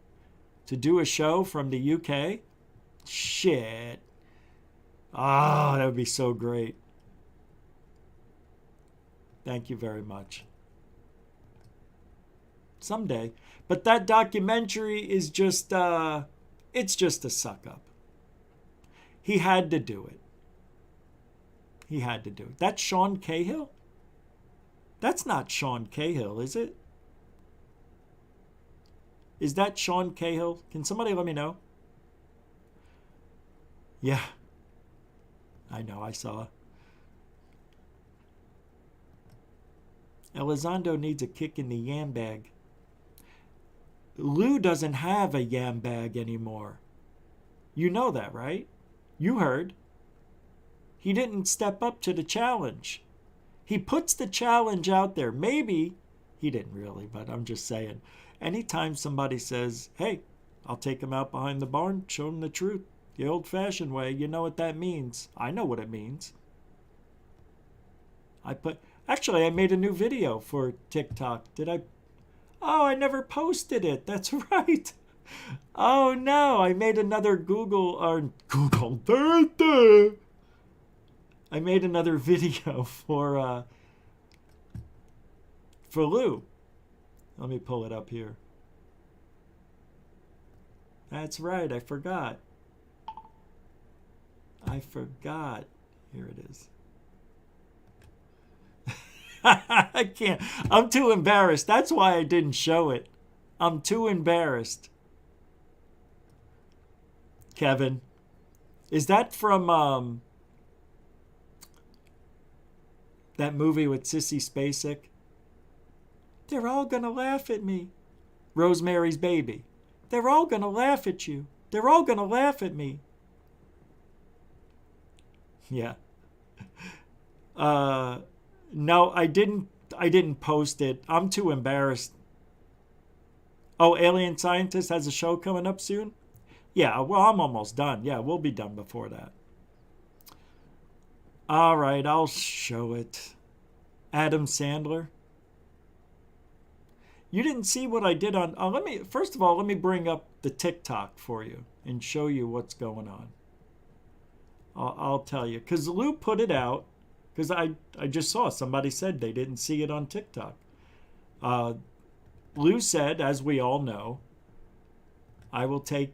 To do a show from the UK. Shit. Ah, that would be so great. Thank you very much. Someday. But that documentary is just, it's just a suck up. He had to do it. He had to do it. That's Sean Cahill? That's not Sean Cahill, is it? Is that Sean Cahill? Can somebody let me know? Yeah. I know, I saw. Elizondo needs a kick in the yam bag. Lue doesn't have a yam bag anymore. You know that, right? You heard. He didn't step up to the challenge. He puts the challenge out there. Maybe he didn't really, but I'm just saying. Anytime somebody says, hey, I'll take him out behind the barn, show him the truth. The old-fashioned way, you know what that means. I know what it means. Actually, I made a new video for TikTok. Did I? Oh, I never posted it. That's right. Oh, no. I made another I made another video for Lue. Let me pull it up here. That's right. I forgot. Here it is. I can't. I'm too embarrassed. That's why I didn't show it. I'm too embarrassed. Kevin, is that from that movie with Sissy Spacek? They're all gonna laugh at me. Rosemary's Baby. They're all gonna laugh at you. They're all gonna laugh at me. Yeah. No, I didn't post it. I'm too embarrassed. Oh, Alien Scientist has a show coming up soon? Yeah, well, I'm almost done. Yeah, we'll be done before that. All right, I'll show it. Adam Sandler. You didn't see what I did on. First of all, let me bring up the TikTok for you and show you what's going on. I'll tell you, because Lou put it out. Because I just saw somebody said they didn't see it on TikTok. Lou said, as we all know, I will take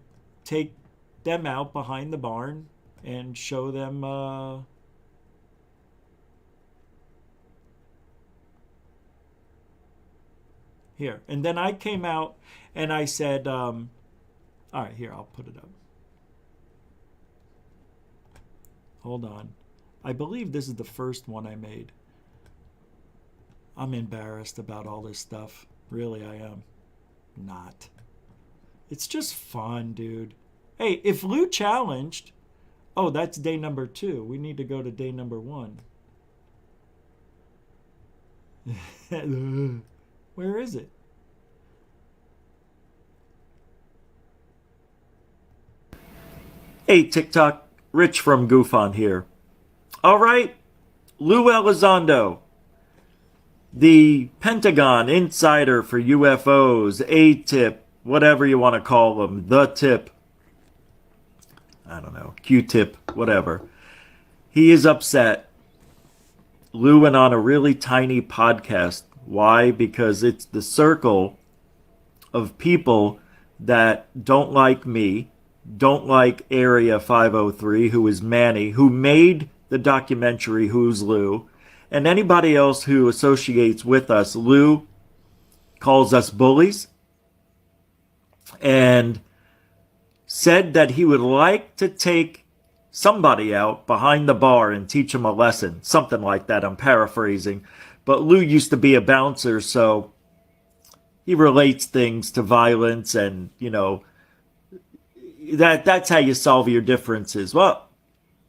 them out behind the barn and show them. Here. And then I came out and I said, all right, here, I'll put it up. Hold on. I believe this is the first one I made. I'm embarrassed about all this stuff. Really, I am. Not. It's just fun, dude. Hey, if Lou challenged... Oh, that's day number 2. We need to go to day number 1. Where is it? Hey, TikTok. Rich from Goofon here. All right. Lue Elizondo, the Pentagon insider for UFOs, ATIP, whatever you want to call them, the tip. I don't know, Q-tip, whatever. He is upset. Lou went on a really tiny podcast. Why? Because it's the circle of people that don't like me, don't like Area 503, who is Manny, who made the documentary Who's Lou, and anybody else who associates with us. Lou calls us bullies and said that he would like to take somebody out behind the bar and teach him a lesson, something like that. I'm paraphrasing. But Lou used to be a bouncer, so he relates things to violence, and, you know, that's how you solve your differences. Well,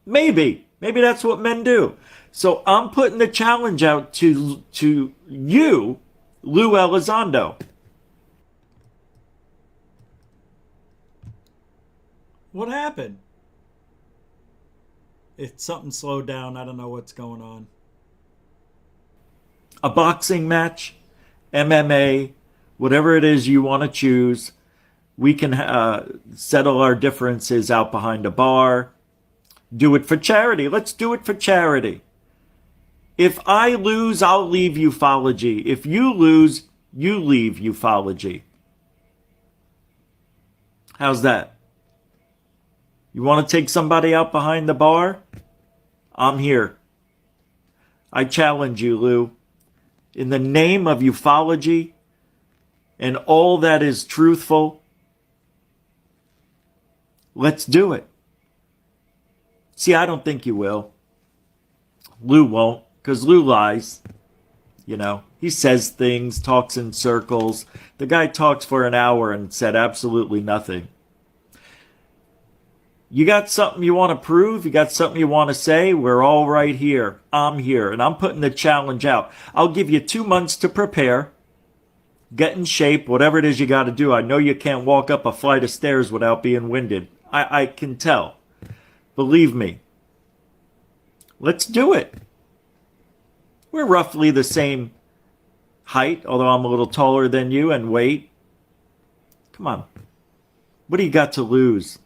maybe that's what men do. So I'm putting the challenge out to you, Lue Elizondo. What happened? It's something slowed down. I don't know what's going on. A boxing match, MMA, whatever it is you want to choose. We can settle our differences out behind a bar. Do it for charity. Let's do it for charity. If I lose, I'll leave ufology. If you lose, you leave ufology. How's that? You want to take somebody out behind the bar? I'm here. I challenge you, Lou. In the name of ufology and all that is truthful, let's do it. See, I don't think you will. Lou won't, because Lou lies. You know, he says things, talks in circles. The guy talks for an hour and said absolutely nothing. You got something you want to prove? You got something you want to say? We're all right here. I'm here, and I'm putting the challenge out. I'll give you 2 months to prepare. Get in shape, whatever it is you got to do. I know you can't walk up a flight of stairs without being winded. I can tell. Believe me. Let's do it. We're roughly the same height, although I'm a little taller than you, and weight. Come on. What do you got to lose?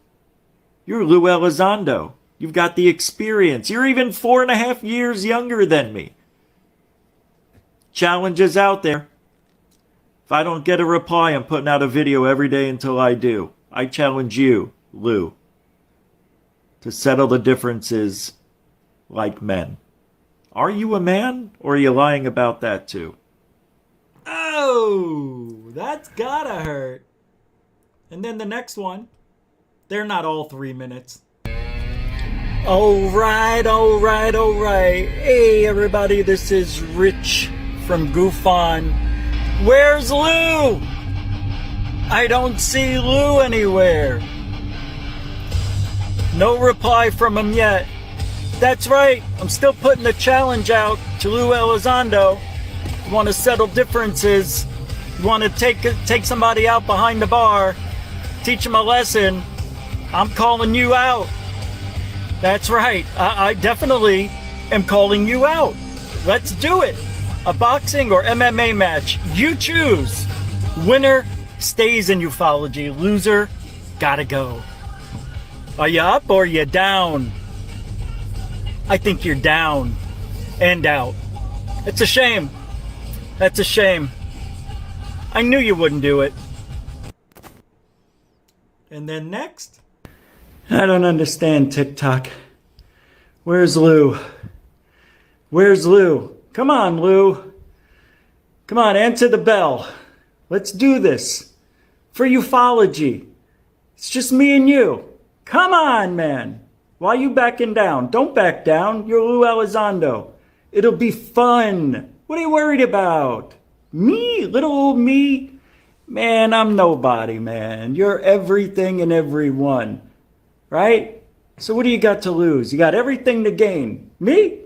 You're Lue Elizondo. You've got the experience. You're even 4.5 years younger than me. Challenge is out there. If I don't get a reply, I'm putting out a video every day until I do. I challenge you, Lou, to settle the differences like men. Are you a man, or are you lying about that too? Oh, that's gotta hurt. And then the next one. They're not all 3 minutes. All right. Hey, everybody, this is Rich from Goofon. Where's Lou? I don't see Lou anywhere. No reply from him yet. That's right. I'm still putting the challenge out to Lue Elizondo. You want to settle differences. You want to take somebody out behind the bar. Teach them a lesson. I'm calling you out. That's right. I definitely am calling you out. Let's do it. A boxing or MMA match. You choose. Winner stays in ufology. Loser, gotta go. Are you up or are you down? I think you're down and out. It's a shame. That's a shame. I knew you wouldn't do it. And then next? I don't understand TikTok. Where's Lou? Where's Lou? Come on, Lou. Come on, answer the bell. Let's do this. For ufology. It's just me and you. Come on, man. Why are you backing down? Don't back down. You're Lue Elizondo. It'll be fun. What are you worried about? Me? Little old me? Man, I'm nobody, man. You're everything and everyone. Right? So what do you got to lose? You got everything to gain. Me?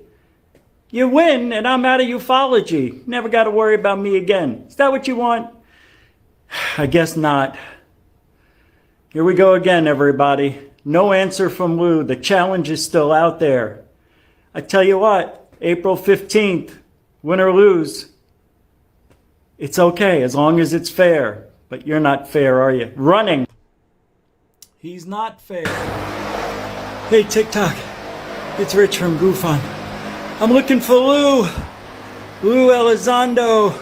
You win and I'm out of ufology. Never got to worry about me again. Is that what you want? I guess not. Here we go again, everybody. No answer from Lou. The challenge is still out there. I tell you what, April 15th, win or lose, it's okay as long as it's fair. But you're not fair, are you? Running. He's not fair. Hey, TikTok. It's Rich from GoofOn. I'm looking for Lou. Lue Elizondo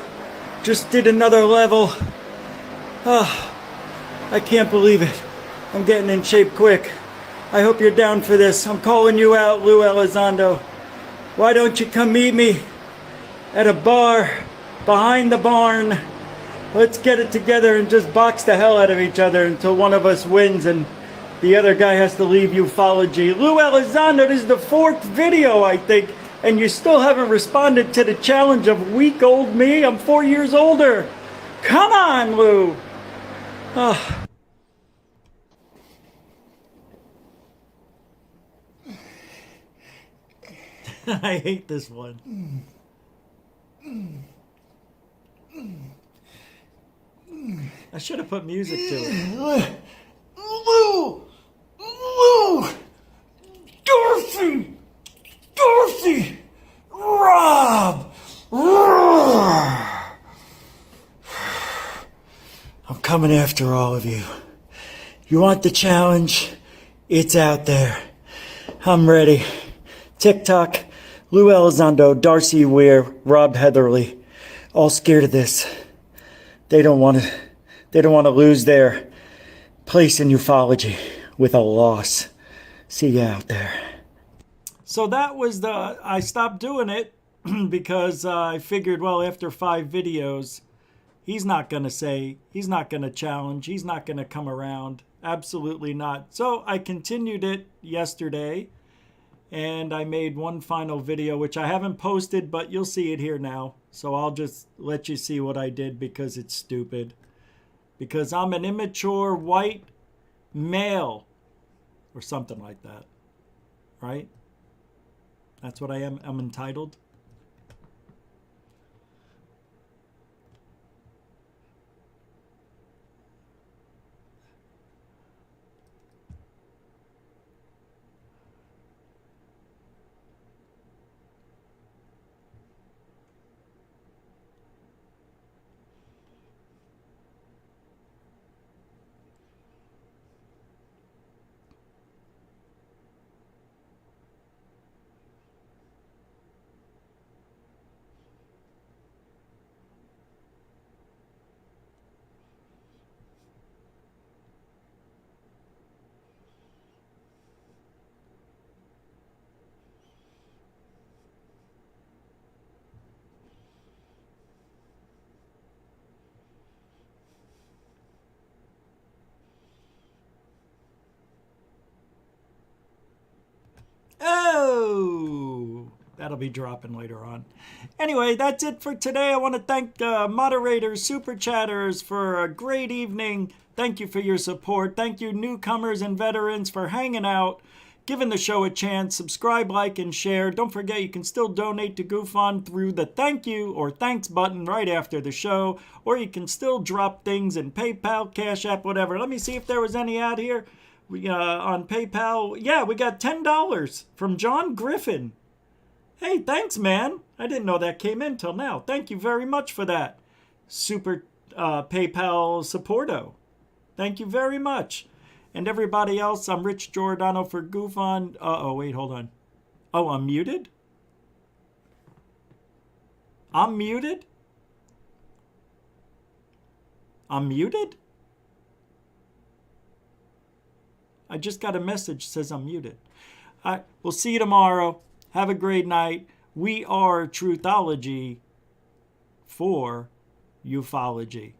just did another level. Oh, I can't believe it. I'm getting in shape quick. I hope you're down for this. I'm calling you out, Lue Elizondo. Why don't you come meet me at a bar behind the barn? Let's get it together and just box the hell out of each other until one of us wins and the other guy has to leave ufology. Lue Elizondo, this is the 4th video, I think, and you still haven't responded to the challenge of weak old me. I'm 4 years older. Come on, Lou. Oh. I hate this one. I should have put music to it. Lou! Lou! Dorothy! Dorothy! Rob! I'm coming after all of you. You want the challenge? It's out there. I'm ready. TikTok, Lue Elizondo, Darcy Weir, Rob Heatherly, all scared of this. They don't want to lose their place in ufology with a loss. See you out there. So that was I stopped doing it because I figured, well, after 5 videos, he's not going to challenge, he's not going to come around. Absolutely not. So I continued it yesterday. And I made one final video, which I haven't posted, but you'll see it here now. So I'll just let you see what I did because it's stupid. Because I'm an immature white male. Or something like that. Right? That's what I am. I'm entitled. Oh, that'll be dropping later on. Anyway, that's it for today. I want to thank moderators, super chatters for a great evening. Thank you for your support. Thank you, newcomers and veterans, for hanging out, giving the show a chance. Subscribe, like, and share. Don't forget, you can still donate to GoofOn through the thank you or thanks button right after the show, or you can still drop things in PayPal, Cash App, whatever. Let me see if there was any out here. On PayPal, yeah, we got $10 from John Griffin. Hey, thanks, man. I didn't know that came in till now. Thank you very much for that. Super PayPal supporto. Thank you very much. And everybody else, I'm Rich Giordano for GoofOn. Uh-oh, wait, hold on. Oh, I'm muted? I'm muted? I'm muted? I just got a message that says I'm muted. All right, we'll see you tomorrow. Have a great night. We are Truthology for ufology.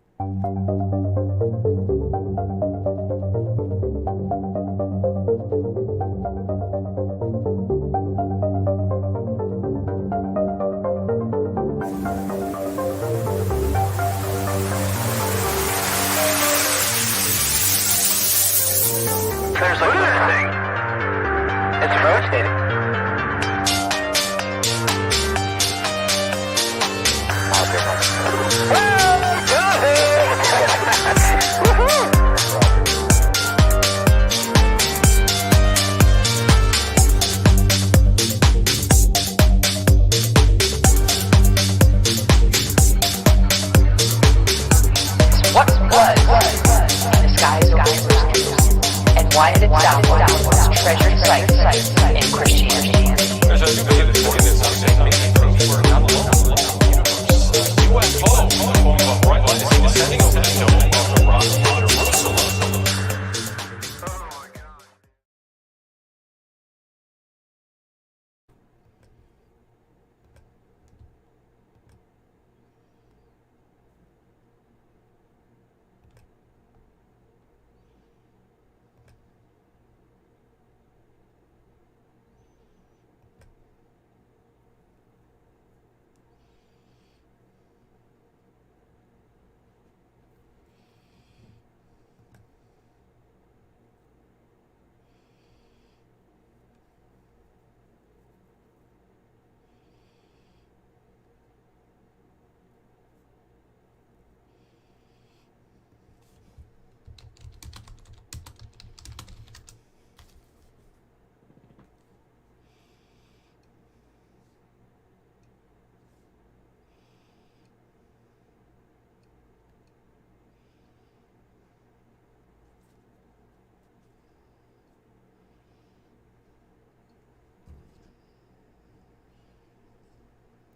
There's a good thing. It's rotating. What was in the skies over Jerusalem, and why did it downward treasured sites in Christianity?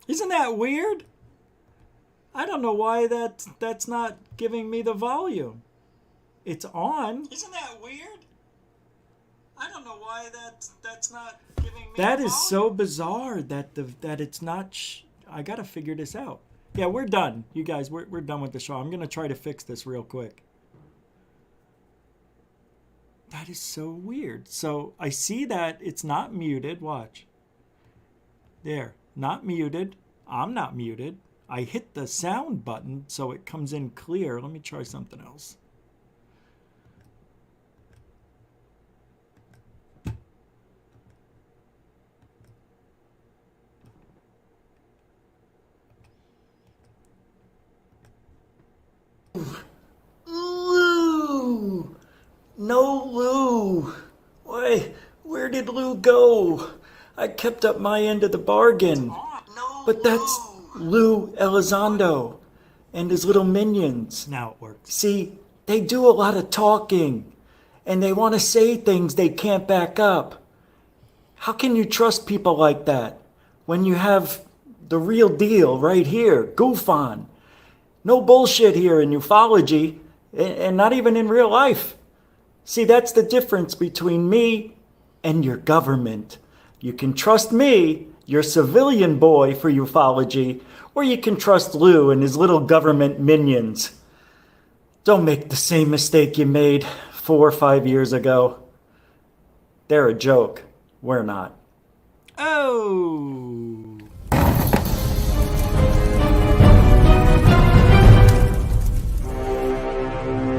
Isn't that weird? I don't know why that's not giving me the volume. It's on. Isn't that weird? I don't know why that's not giving me. That is so bizarre that that it's not. I gotta figure this out. Yeah, we're done, you guys. We're done with the show. I'm gonna try to fix this real quick. That is so weird. So I see that it's not muted. Watch. There, not muted. I'm not muted. I hit the sound button so it comes in clear. Let me try something else. Lue! No Lue! Where did Lue go? I kept up my end of the bargain. But that's Lue Elizondo and his little minions. Now it works. See, they do a lot of talking, and they want to say things they can't back up. How can you trust people like that when you have the real deal right here, GoofOn? No bullshit here in ufology, and not even in real life. See, that's the difference between me and your government. You can trust me, your civilian boy for ufology, or you can trust Lue and his little government minions. Don't make the same mistake you made 4 or 5 years ago. They're a joke. We're not. Oh!